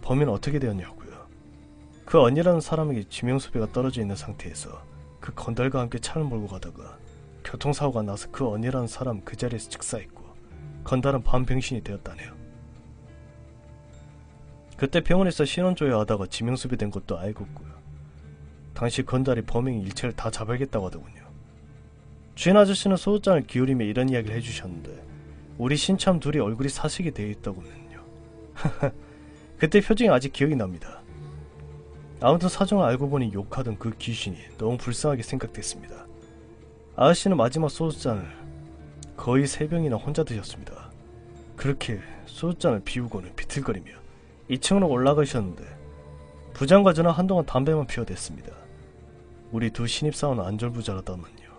범인은 어떻게 되었냐고요. 그 언니라는 사람에게 지명수배가 떨어져 있는 상태에서 그 건달과 함께 차를 몰고 가다가 교통사고가 나서 그 언니라는 사람 그 자리에서 즉사했고 건달은 반병신이 되었다네요. 그때 병원에서 신원조회하다가 지명수배된 것도 알고 있고요. 당시 건달이 범행 일체를 다 잡아야겠다고 하더군요. 주인 아저씨는 소주잔을 기울이며 이런 이야기를 해주셨는데 우리 신참 둘이 얼굴이 사색이 되어 있더군요. 그때 표정이 아직 기억이 납니다. 아무튼 사정을 알고 보니 욕하던 그 귀신이 너무 불쌍하게 생각됐습니다. 아저씨는 마지막 소주잔을 거의 3병이나 혼자 드셨습니다. 그렇게 소주잔을 비우고는 비틀거리며 2층으로 올라가셨는데 부장과 저는 한동안 담배만 피워댔습니다. 우리 두 신입사원은 안절부절하다만요.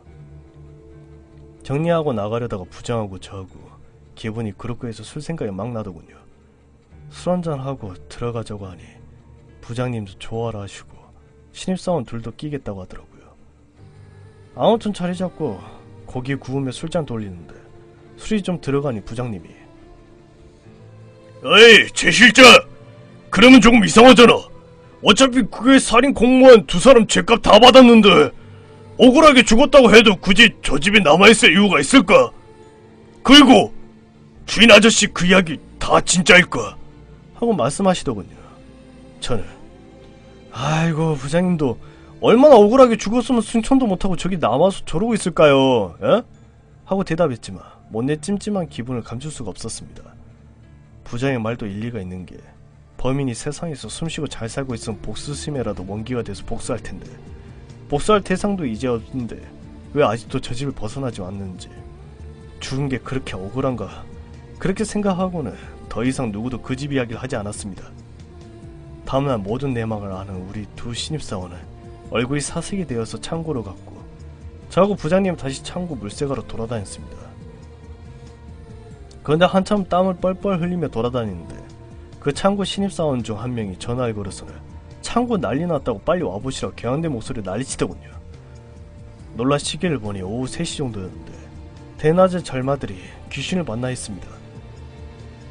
정리하고 나가려다가 부장하고 저하고 기분이 그렇고 해서 술 생각이 막 나더군요. 술 한잔하고 들어가자고 하니 부장님도 좋아라 하시고 신입사원 둘도 끼겠다고 하더라고요. 아무튼 자리 잡고 고기 구우며 술잔 돌리는데 술이 좀 들어가니 부장님이 어이, 최 실장! 그러면 조금 이상하잖아. 어차피 그게 살인 공무원 2사람 죄값 다 받았는데 억울하게 죽었다고 해도 굳이 저 집에 남아있을 이유가 있을까? 그리고 주인 아저씨 그 이야기 다 진짜일까? 하고 말씀하시더군요. 저는 아이고 부장님도 얼마나 억울하게 죽었으면 승천도 못하고 저기 남아서 저러고 있을까요? 에? 하고 대답했지만 못내 찜찜한 기분을 감출 수가 없었습니다. 부장의 말도 일리가 있는 게 범인이 세상에서 숨쉬고 잘 살고 있으면 복수심에라도 먼기가 돼서 복수할 텐데 복수할 대상도 이제 없는데 왜 아직도 저 집을 벗어나지 않는지 죽은 게 그렇게 억울한가 그렇게 생각하고는 더 이상 누구도 그 집 이야기를 하지 않았습니다. 다음날 모든 내막을 아는 우리 두 신입사원은 얼굴이 사색이 되어서 창고로 갔고 저하고 부장님 다시 창고 물색하러 돌아다녔습니다. 그런데 한참 땀을 뻘뻘 흘리며 돌아다니는데 그 창고 신입사원 중 한 명이 전화를 걸어서는 창고 난리 났다고 빨리 와보시라고 격앙된 목소리를 난리치더군요. 놀라 시계를 보니 오후 3시 정도였는데 대낮에 절마들이 귀신을 만나 했습니다.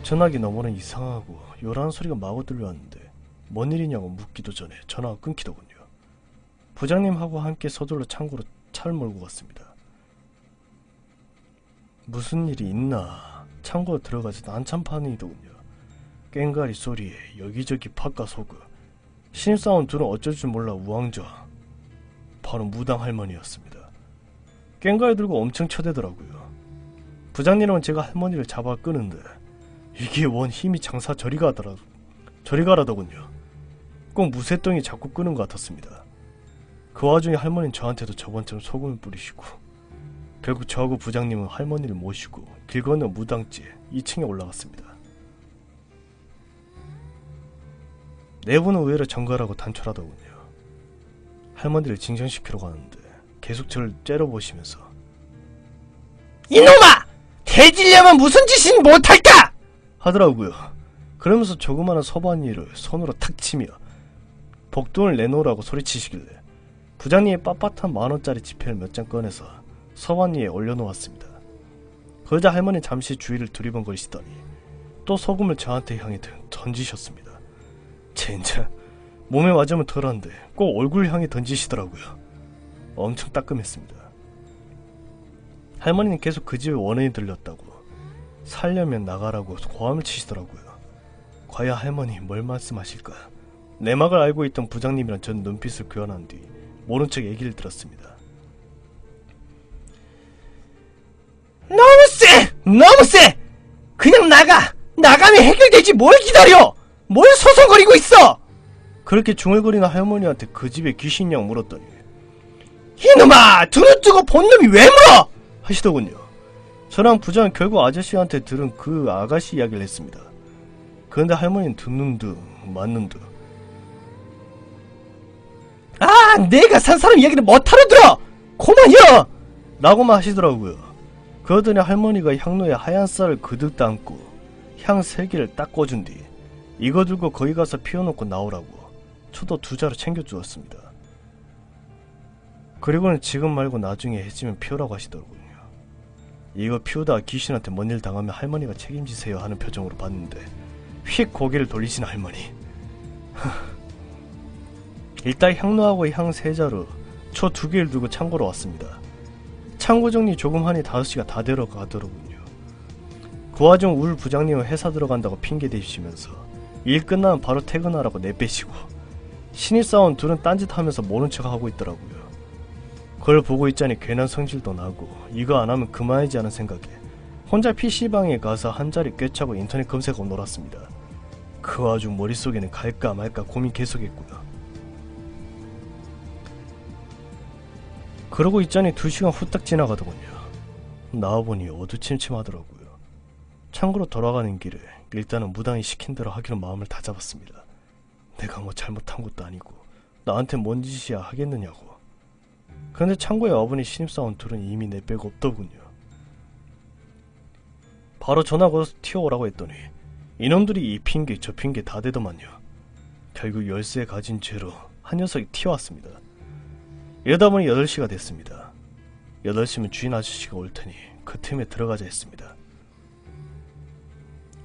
전화기 너머는 이상하고 요란한 소리가 마구 들려왔는데 뭔 일이냐고 묻기도 전에 전화가 끊기더군요. 부장님하고 함께 서둘러 창고로 차를 몰고 갔습니다. 무슨 일이 있나 창고로 들어가지도 한참판이더군요. 꽹가리 소리에 여기저기 팥과 소금 신입사원 둘은 어쩔 줄 몰라 우왕좌 바로 무당 할머니였습니다. 꽹가리 들고 엄청 쳐대더라고요. 부장님은 제가 할머니를 잡아 끄는데 이게 원 힘이 장사 저리 가라더군요. 꼭 무쇠덩이 자꾸 끄는 것 같았습니다. 그 와중에 할머니는 저한테도 저번처럼 소금을 뿌리시고 결국 저하고 부장님은 할머니를 모시고 길 건너 무당집 2층에 올라갔습니다. 내부는 의외로 정갈하고 단촐하더군요. 할머니를 진정시키러 가는데 계속 저를 째려보시면서 이놈아! 해지려면 무슨 짓인 못할까? 하더라고요. 그러면서 조그마한 서반이를 손으로 탁 치며 복돈을 내놓으라고 소리치시길래 부장님이 빳빳한 10,000원짜리 지폐를 몇 장 꺼내서 서반 위에 올려놓았습니다. 그러자 할머니 잠시 주위를 두리번거리시더니 또 소금을 저한테 향해 던지셨습니다. 젠장 몸에 맞으면 덜한데 꼭 얼굴 향해 던지시더라고요. 엄청 따끔했습니다. 할머니는 계속 그 집에 원한이 들렸다고 살려면 나가라고 고함을 치시더라고요. 과연 할머니 뭘 말씀하실까? 내막을 알고 있던 부장님이랑 전 눈빛을 교환한 뒤 모른 척 얘기를 들었습니다. 너무 세! 너무 세! 그냥 나가! 나가면 해결되지 뭘 기다려! 뭘 소송거리고 있어! 그렇게 중얼거리는 할머니한테 그 집에 귀신이냐고 물었더니 이놈아! 두루 뜨고 본 놈이 왜 물어! 하시더군요. 저랑 부장은 결국 아저씨한테 들은 그 아가씨 이야기를 했습니다. 그런데 할머니는 듣는 둥 맞는 둥 아! 내가 산 사람 이야기를 못하러 들어! 고만이여! 라고만 하시더라고요. 그러더니 할머니가 향로에 하얀 쌀을 그득 담고 향 3개를 딱 꽂은 뒤 이거 들고 거기 가서 피워놓고 나오라고 초도 2자루 챙겨주었습니다. 그리고는 지금 말고 나중에 해지면 피우라고 하시더군요. 이거 피우다가 귀신한테 뭔 일 당하면 할머니가 책임지세요 하는 표정으로 봤는데 휙 고개를 돌리신 할머니. 일단 향로하고 향 3자루, 초 2개를 들고 창고로 왔습니다. 창고 정리 조금 하니 5시가 다 되러 가더라군요. 그 와중 울 부장님은 회사 들어간다고 핑계 대시면서 일 끝나면 바로 퇴근하라고 내빼시고 신입사원 둘은 딴짓하면서 모른 척하고 있더라고요. 그걸 보고 있자니 괜한 성질도 나고 이거 안하면 그만이지 하는 생각에 혼자 PC방에 가서 한자리 꿰차고 인터넷 검색하고 놀았습니다. 그 와중 머릿속에는 갈까 말까 고민 계속했고요. 그러고 있자니 2시간 후딱 지나가더군요. 나와보니 어두침침하더라고요. 창고로 돌아가는 길에 일단은 무당이 시킨 대로 하기로 마음을 다잡았습니다. 내가 뭐 잘못한 것도 아니고 나한테 뭔 짓이야 하겠느냐고. 그런데 창고에 와보니 신입사원 둘은 이미 내 빼고 없더군요. 바로 전화 걸어서 튀어오라고 했더니 이놈들이 이 핑계 저 핑계 다 대더만요. 결국 열쇠 가진 죄로 한 녀석이 튀어왔습니다. 이러다 보니 8시가 됐습니다. 8시면 주인 아저씨가 올 테니 그 틈에 들어가자 했습니다.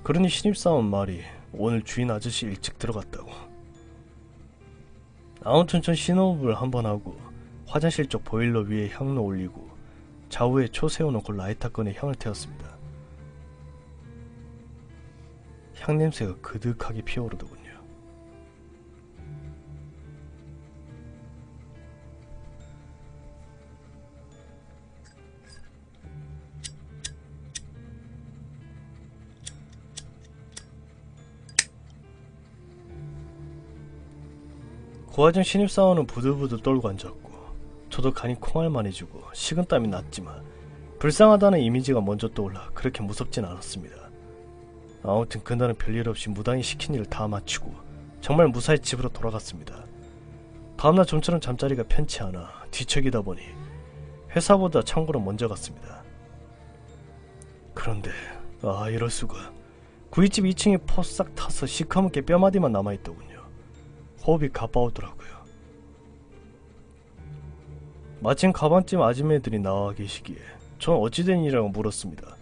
그러니 신입사원 말이 오늘 주인 아저씨 일찍 들어갔다고. 아무튼 전 신호흡을 한번 하고 화장실 쪽 보일러 위에 향로 올리고 좌우에 초 세워놓고 라이터 꺼내 향을 태웠습니다. 향냄새가 그득하게 피어오르더군요. 그 와중 신입사원은 부들부들 떨고 앉았고 저도 간이 콩알만해지고 식은땀이 났지만 불쌍하다는 이미지가 먼저 떠올라 그렇게 무섭진 않았습니다. 아무튼 그날은 별일 없이 무당이 시킨 일을 다 마치고 정말 무사히 집으로 돌아갔습니다. 다음날 좀처럼 잠자리가 편치 않아 뒤척이다 보니 회사보다 창고로 먼저 갔습니다. 그런데 이럴 수가. 구이집 2층에 포싹 타서 시커멓게 뼈마디만 남아있더군요. 호흡이 가빠오더라고요. 마침 가방집 아줌매들이 나와 계시기에 전 어찌된 일이라고 물었습니다.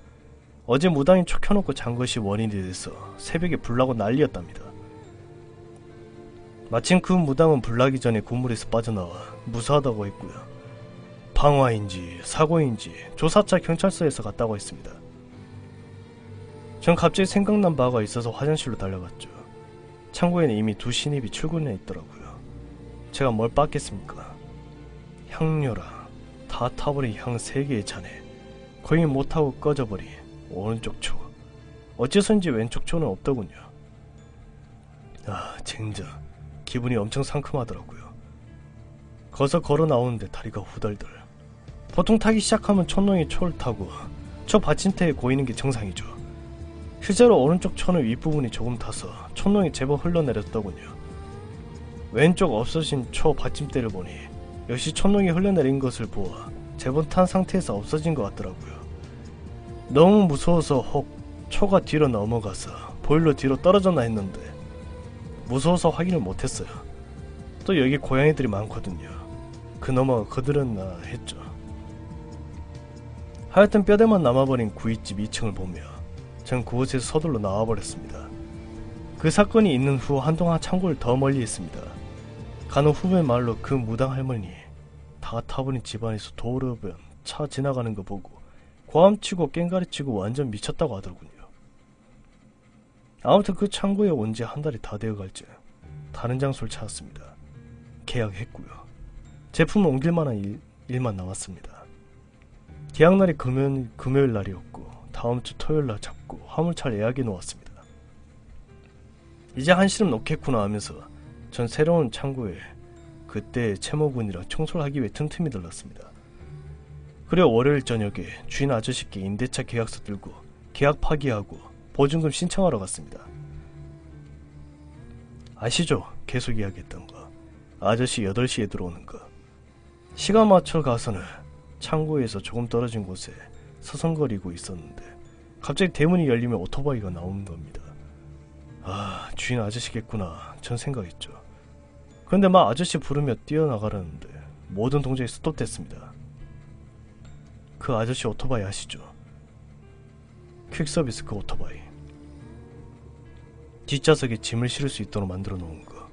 어제 무당이 초 켜놓고 잔 것이 원인이 돼서 새벽에 불나고 난리였답니다. 마침 그 무당은 불나기 전에 건물에서 빠져나와 무사하다고 했고요. 방화인지 사고인지 조사차 경찰서에서 갔다고 했습니다. 전 갑자기 생각난 바가 있어서 화장실로 달려갔죠. 창고에는 이미 2 신입이 출근해 있더라고요. 제가 뭘 빻겠습니까? 향료라 다 타버린 향 3개의 잔에 거의 못하고 꺼져버린 오른쪽 초. 어째서인지 왼쪽 초는 없더군요. 젠장 기분이 엄청 상큼하더라고요. 거기서 걸어 나오는데 다리가 후덜덜. 보통 타기 시작하면 촌농이 초를 타고 초 받침대에 고이는 게 정상이죠. 실제로 오른쪽 초는 윗부분이 조금 타서 촌농이 제법 흘러내렸더군요. 왼쪽 없어진 초 받침대를 보니 역시 촌농이 흘러내린 것을 보아 제법 탄 상태에서 없어진 것 같더라고요. 너무 무서워서 혹 초가 뒤로 넘어가서 보일러 뒤로 떨어졌나 했는데 무서워서 확인을 못했어요. 또 여기 고양이들이 많거든요. 그나마 거들었나 했죠. 하여튼 뼈대만 남아버린 구이집 2층을 보며 전 그곳에서 서둘러 나와버렸습니다. 그 사건이 있는 후 한동안 창고를 더 멀리 했습니다. 간혹 후배 말로 그 무당 할머니 다 타버린 집안에서 도로변 차 지나가는 거 보고 고함치고 깽가리치고 완전 미쳤다고 하더군요. 아무튼 그 창고에 온 지 한 달이 다 되어갈지 다른 장소를 찾았습니다. 계약했고요. 제품을 옮길 만한 일만 남았습니다. 계약날이 금요일 날이었고 다음 주 토요일날 잡고 화물차를 예약해 놓았습니다. 이제 한시름 놓겠구나 하면서 전 새로운 창고에 그때 채모군이랑 청소를 하기 위해 틈틈이 들렀습니다. 그리고 월요일 저녁에 주인 아저씨께 임대차 계약서 들고 계약 파기하고 보증금 신청하러 갔습니다. 아시죠? 계속 이야기했던 거. 아저씨 8시에 들어오는 거. 시간 맞춰 가서는 창고에서 조금 떨어진 곳에 서성거리고 있었는데 갑자기 대문이 열리면 오토바이가 나오는 겁니다. 아, 주인 아저씨겠구나 전 생각했죠. 그런데 막 아저씨 부르며 뛰어나가려는데 모든 동작이 스톱됐습니다. 그 아저씨 오토바이 아시죠? 퀵서비스 그 오토바이. 뒷좌석에 짐을 실을 수 있도록 만들어 놓은 거.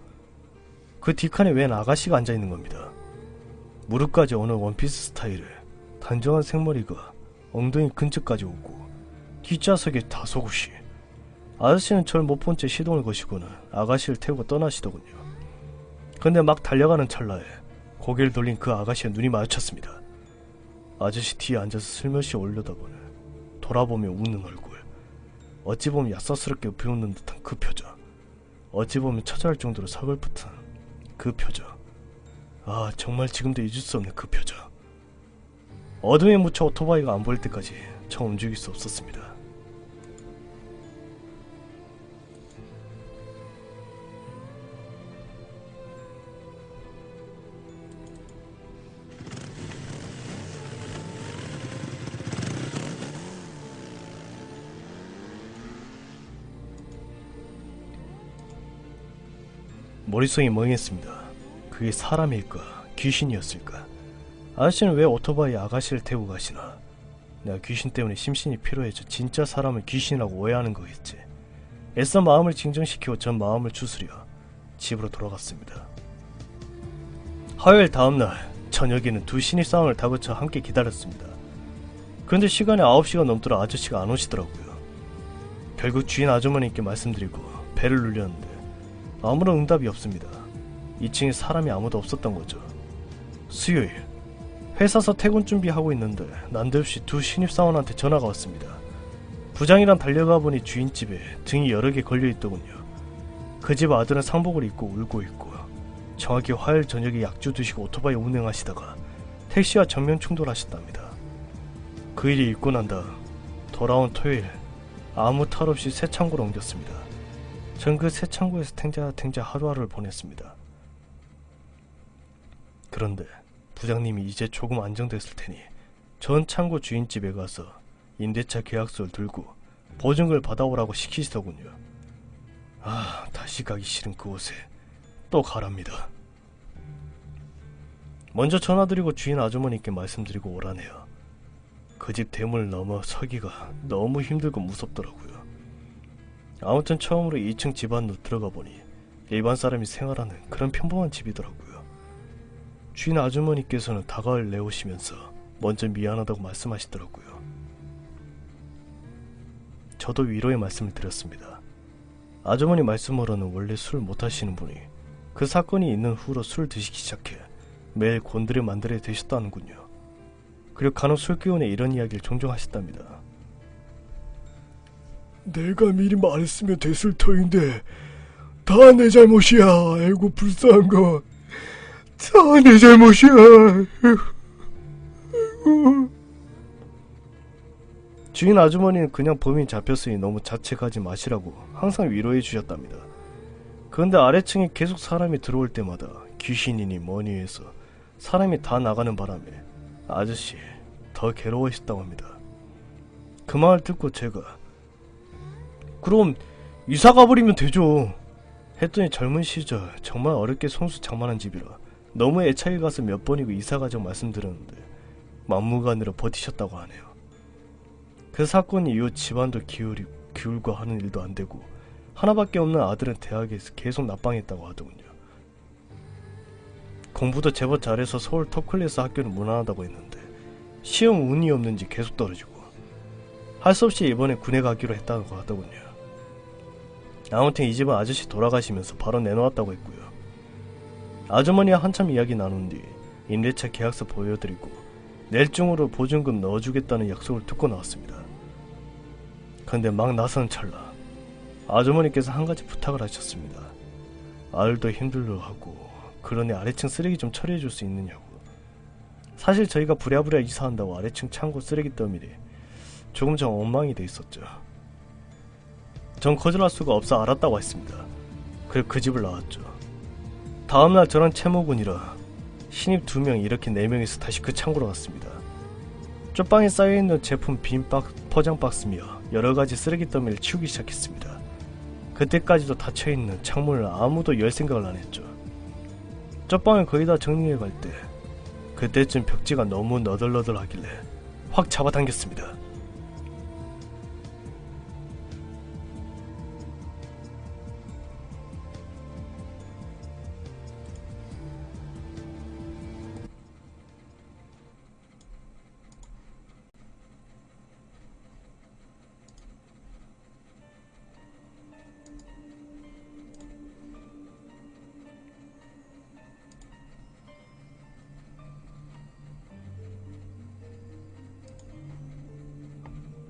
그 뒷칸에 웬 아가씨가 앉아있는 겁니다. 무릎까지 오는 원피스 스타일에 단정한 생머리가 엉덩이 근처까지 오고 뒷좌석에 다소곳이. 아저씨는 절 못 본 채 시동을 거시고는 아가씨를 태우고 떠나시더군요. 근데 막 달려가는 찰나에 고개를 돌린 그 아가씨와 눈이 마주쳤습니다. 아저씨 뒤에 앉아서 슬며시 올려다보는 돌아보며 웃는 얼굴. 어찌 보면 야싸스럽게 비웃는 듯한 그 표정. 어찌 보면 처절할 정도로 서글프던 그 표정. 아, 정말 지금도 잊을 수 없는 그 표정. 어둠에 묻혀 오토바이가 안 보일 때까지 저 움직일 수 없었습니다. 머릿속이 멍했습니다. 그게 사람일까? 귀신이었을까? 아저씨는 왜 오토바이 아가씨를 태우고 가시나? 내가 귀신 때문에 심신이 피로해져 진짜 사람을 귀신이라고 오해하는 거겠지. 애써 마음을 진정시키고 전 마음을 추스려 집으로 돌아갔습니다. 화요일 다음날 저녁에는 두 신입사원을 다그쳐 함께 기다렸습니다. 그런데 시간이 9시가 넘도록 아저씨가 안 오시더라고요. 결국 주인 아주머니께 말씀드리고 배를 눌렸는데 아무런 응답이 없습니다. 2층에 사람이 아무도 없었던 거죠. 수요일 회사서 퇴근 준비하고 있는데 난데없이 두 신입사원한테 전화가 왔습니다. 부장이랑 달려가 보니 주인집에 등이 여러 개 걸려있더군요. 그 집 아들은 상복을 입고 울고 있고 정확히 화요일 저녁에 약주 드시고 오토바이 운행하시다가 택시와 정면 충돌하셨답니다. 그 일이 있고 난 다음 돌아온 토요일 아무 탈 없이 새 창고로 옮겼습니다. 전 그 새 창고에서 탱자 하루하루를 보냈습니다. 그런데 부장님이 이제 조금 안정됐을 테니 전 창고 주인집에 가서 임대차 계약서를 들고 보증금을 받아오라고 시키시더군요. 아, 다시 가기 싫은 그곳에 또 가랍니다. 먼저 전화드리고 주인 아주머니께 말씀드리고 오라네요. 그 집 대문을 넘어 서기가 너무 힘들고 무섭더라고요. 아무튼 처음으로 2층 집 안으로 들어가 보니 일반 사람이 생활하는 그런 평범한 집이더라고요. 주인 아주머니께서는 다가을 내오시면서 먼저 미안하다고 말씀하시더라고요. 저도 위로의 말씀을 드렸습니다. 아주머니 말씀으로는 원래 술을 못하시는 분이 그 사건이 있는 후로 술을 드시기 시작해 매일 곤드레 만드레 되셨다는군요. 그리고 간혹 술 기운에 이런 이야기를 종종 하셨답니다. 내가 미리 말했으면 됐을 터인데 다 내 잘못이야. 아이고 불쌍한 거. 다 내 잘못이야. 주인 아주머니는 그냥 범인 잡혔으니 너무 자책하지 마시라고 항상 위로해 주셨답니다. 그런데 아래층에 계속 사람이 들어올 때마다 귀신이니 뭐니 해서 사람이 다 나가는 바람에 아저씨 더 괴로워하셨다고 합니다. 그 말을 듣고 제가 그럼 이사 가버리면 되죠 했더니 젊은 시절 정말 어렵게 손수장만한 집이라 너무 애착이 가서 몇 번이고 이사가자고 말씀드렸는데 막무가내로 버티셨다고 하네요. 그 사건 이후 집안도 기울고 하는 일도 안되고 하나밖에 없는 아들은 대학에서 계속 납방했다고 하더군요. 공부도 제법 잘해서 서울 터클래스 학교는 무난하다고 했는데 시험 운이 없는지 계속 떨어지고 할 수 없이 이번에 군에 가기로 했다고 하더군요. 아무튼 이 집은 아저씨 돌아가시면서 바로 내놓았다고 했고요. 아주머니와 한참 이야기 나눈 뒤 임대차 계약서 보여드리고 내일 중으로 보증금 넣어주겠다는 약속을 듣고 나왔습니다. 그런데 막 나서는 찰나 아주머니께서 한 가지 부탁을 하셨습니다. 아들도 힘들어하고 그러니 아래층 쓰레기 좀 처리해줄 수 있느냐고. 사실 저희가 부랴부랴 이사한다고 아래층 창고 쓰레기 더미리 조금 전 엉망이 돼 있었죠. 전 거절할 수가 없어 알았다고 했습니다. 그리고 그 집을 나왔죠. 다음날 저랑 채모군이라 신입 2명 이렇게 4명이서 다시 그 창고로 갔습니다. 쪽방에 쌓여있는 제품 빈 포장 박스며 여러가지 쓰레기 더미를 치우기 시작했습니다. 그때까지도 닫혀있는 창문을 아무도 열 생각을 안했죠. 쪽방을 거의 다 정리해갈 때 그때쯤 벽지가 너무 너덜너덜하길래 확 잡아당겼습니다.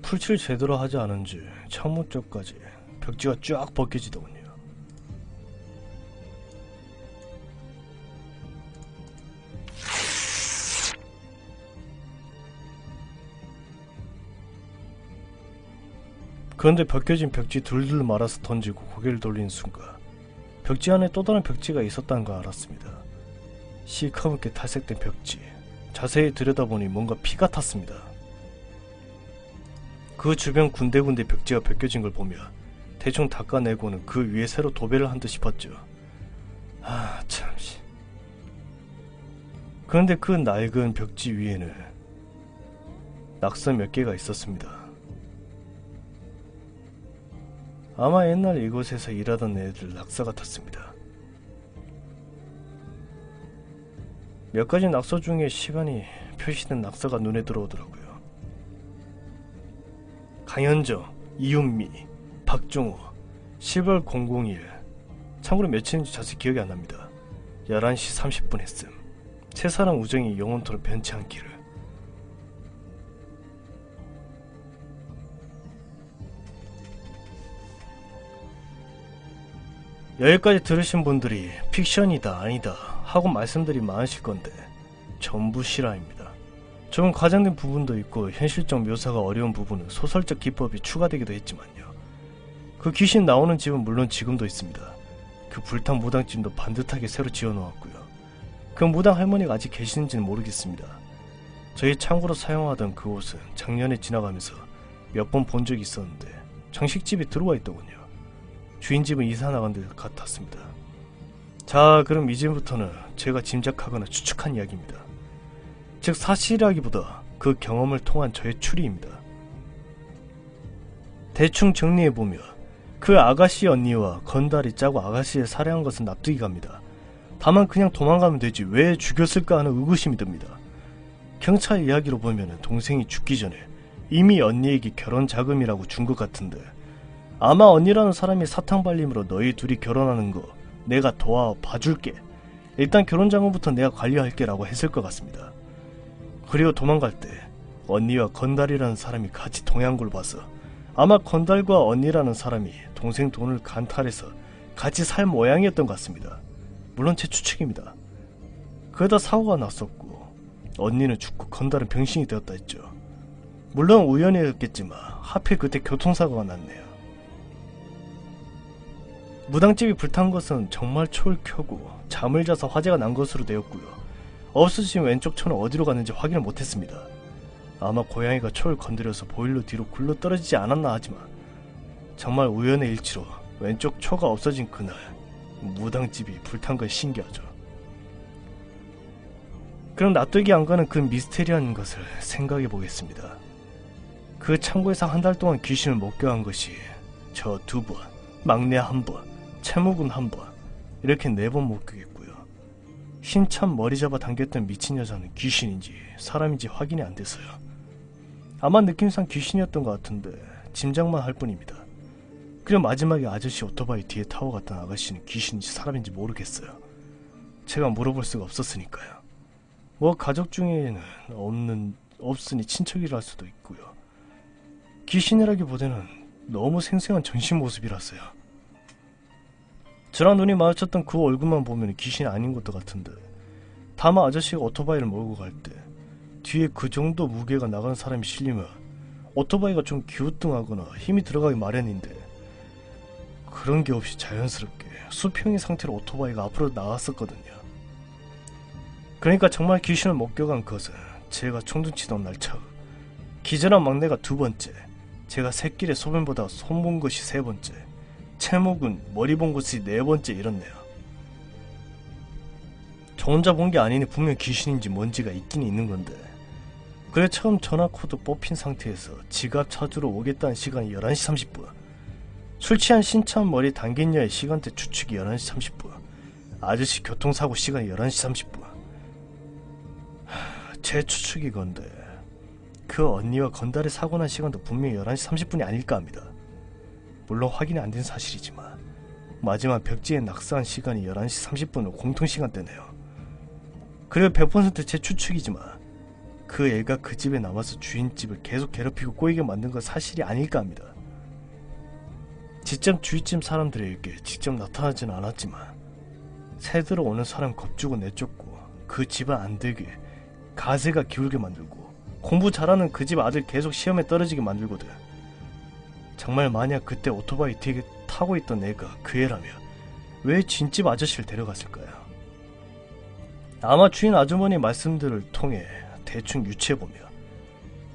풀칠을 제대로 하지 않은지 창문 쪽까지 벽지가 쫙 벗겨지더군요. 그런데 벗겨진 벽지 둘둘 말아서 던지고 고개를 돌리는 순간 벽지 안에 또 다른 벽지가 있었다는 걸 알았습니다. 시커멓게 탈색된 벽지. 자세히 들여다보니 뭔가 피 같았습니다. 그 주변 군데군데 벽지가 벗겨진 걸 보며 대충 닦아내고는 그 위에 새로 도배를 한 듯 싶었죠. 아 참시. 그런데 그 낡은 벽지 위에는 낙서 몇 개가 있었습니다. 아마 옛날 이곳에서 일하던 애들 낙서 같았습니다. 몇 가지 낙서 중에 시간이 표시된 낙서가 눈에 들어오더라고요. 강현정, 이윤미, 박종호, 10월 001. 참고로 며칠인지 자세히 기억이 안 납니다. 11시 30분 했음. 세 사람 우정이 영원토록 변치 않기를. 여기까지 들으신 분들이 픽션이다 아니다 하고 말씀들이 많으실 건데 전부 실화입니다. 좀 과장된 부분도 있고 현실적 묘사가 어려운 부분은 소설적 기법이 추가되기도 했지만요. 그 귀신 나오는 집은 물론 지금도 있습니다. 그 불탕 무당집도 반듯하게 새로 지어놓았고요. 그 무당 할머니가 아직 계시는지는 모르겠습니다. 저희 창고로 사용하던 그 옷은 작년에 지나가면서 몇 번 본 적이 있었는데 장식집에 들어와 있더군요. 주인집은 이사 나간 것 같았습니다. 자, 그럼 이제부터는 제가 짐작하거나 추측한 이야기입니다. 즉 사실이라기보다 그 경험을 통한 저의 추리입니다. 대충 정리해보면 그 아가씨 언니와 건달이 짜고 아가씨를 살해한 것은 납득이 갑니다. 다만 그냥 도망가면 되지 왜 죽였을까 하는 의구심이 듭니다. 경찰 이야기로 보면 동생이 죽기 전에 이미 언니에게 결혼 자금이라고 준 것 같은데 아마 언니라는 사람이 사탕 발림으로 너희 둘이 결혼하는 거 내가 도와 봐줄게. 일단 결혼 자금부터 내가 관리할게 라고 했을 것 같습니다. 그리고 도망갈 때 언니와 건달이라는 사람이 같이 동행한 걸 봐서 아마 건달과 언니라는 사람이 동생 돈을 간탈해서 같이 살 모양이었던 것 같습니다. 물론 제 추측입니다. 그러다 사고가 났었고 언니는 죽고 건달은 병신이 되었다 했죠. 물론 우연이었겠지만 하필 그때 교통사고가 났네요. 무당집이 불탄 것은 정말 초를 켜고 잠을 자서 화재가 난 것으로 되었고요. 없어진 왼쪽 초는 어디로 갔는지 확인을 못했습니다. 아마 고양이가 초를 건드려서 보일러 뒤로 굴러 떨어지지 않았나 하지만 정말 우연의 일치로 왼쪽 초가 없어진 그날 무당집이 불탄 건 신기하죠. 그럼 납득이 안 가는 그 미스테리한 것을 생각해 보겠습니다. 그 창고에서 한 달 동안 귀신을 목격한 것이 저 2번, 막내 1번, 채묵은 1번 이렇게 4번 목격했고요. 힘참 머리 잡아 당겼던 미친 여자는 귀신인지 사람인지 확인이 안 돼서요. 아마 느낌상 귀신이었던 것 같은데 짐작만 할 뿐입니다. 그리고 마지막에 아저씨 오토바이 뒤에 타고 갔던 아가씨는 귀신인지 사람인지 모르겠어요. 제가 물어볼 수가 없었으니까요. 뭐 가족 중에는 없으니 친척이라 할 수도 있고요. 귀신이라기보다는 너무 생생한 전신 모습이라서요. 저랑 눈이 마주쳤던 그 얼굴만 보면 귀신이 아닌 것도 같은데 다만 아저씨가 오토바이를 몰고 갈 때 뒤에 그 정도 무게가 나가는 사람이 실리면 오토바이가 좀 기우뚱하거나 힘이 들어가기 마련인데 그런 게 없이 자연스럽게 수평의 상태로 오토바이가 앞으로 나갔었거든요. 그러니까 정말 귀신을 목격한 것은 제가 총둔치던 날 처음 기절한 막내가 두 번째, 제가 새끼를 소변보다 손본 것이 세 번째, 채목은 머리 본 것이 네 번째 이렇네요. 저 혼자 본 게 아니니 분명 귀신인지 뭔지가 있긴 있는 건데, 그래 처음 전화 코드 뽑힌 상태에서 지갑 찾으러 오겠다는 시간이 11시 30분, 술 취한 신참 머리 당긴 여의 시간대 추측이 11시 30분, 아저씨 교통사고 시간이 11시 30분. 제 추측이건데 그 언니와 건달의 사고 난 시간도 분명히 11시 30분이 아닐까 합니다. 물론 확인이 안 된 사실이지만 마지막 벽지에 낙서한 시간이 11시 30분으로 공통시간대네요. 그리고 100%제 추측이지만 그 애가 그 집에 남아서 주인집을 계속 괴롭히고 꼬이게 만든 건 사실이 아닐까 합니다. 직접 주위집 사람들에게 직접 나타나지는 않았지만 새들어 오는 사람 겁주고 내쫓고 그 집안 안 되게 가세가 기울게 만들고 공부 잘하는 그 집 아들 계속 시험에 떨어지게 만들거든. 정말 만약 그때 오토바이 뒤에 타고 있던 애가 그 애라면 왜 진집 아저씨를 데려갔을까요? 아마 주인 아주머니 말씀들을 통해 대충 유추해보며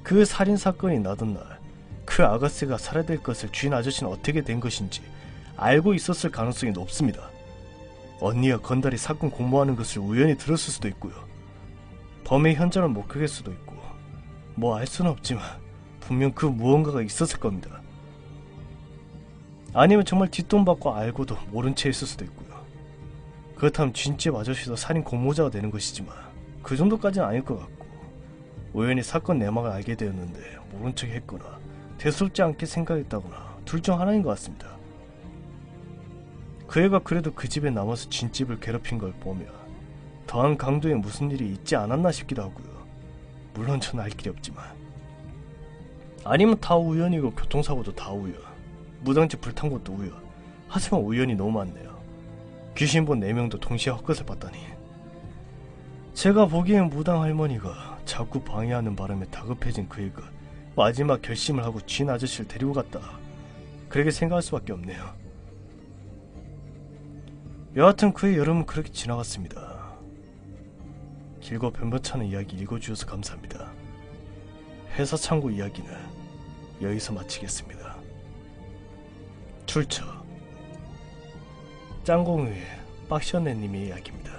그 살인사건이 나던 날 그 아가씨가 살해야 될 것을 주인 아저씨는 어떻게 된 것인지 알고 있었을 가능성이 높습니다. 언니와 건달이 사건 공모하는 것을 우연히 들었을 수도 있고요. 범의 현장을 목격할 수도 있고 뭐 알 수는 없지만 분명 그 무언가가 있었을 겁니다. 아니면 정말 뒷돈 받고 알고도 모른 채 있을 수도 있고요. 그렇다면 진집 아저씨도 살인 공모자가 되는 것이지만 그 정도까지는 아닐 것 같고 우연히 사건 내막을 알게 되었는데 모른 척 했거나 대수롭지 않게 생각했다거나 둘 중 하나인 것 같습니다. 그 애가 그래도 그 집에 남아서 진집을 괴롭힌 걸 보면 더한 강도에 무슨 일이 있지 않았나 싶기도 하고요. 물론 저는 알 길이 없지만 아니면 다 우연이고 교통사고도 다 우연, 무당집 불탄 것도 우연. 하지만 우연이 너무 많네요. 귀신 본 4명도 동시에 헛것을 봤다니. 제가 보기엔 무당 할머니가 자꾸 방해하는 바람에 다급해진 그 애가 마지막 결심을 하고 주인 아저씨를 데리고 갔다, 그렇게 생각할 수밖에 없네요. 여하튼 그의 여름은 그렇게 지나갔습니다. 길고 변변찮은 이야기 읽어주셔서 감사합니다. 회사 창고 이야기는 여기서 마치겠습니다. 출처 짱공의 빡셔네님의 이야기입니다.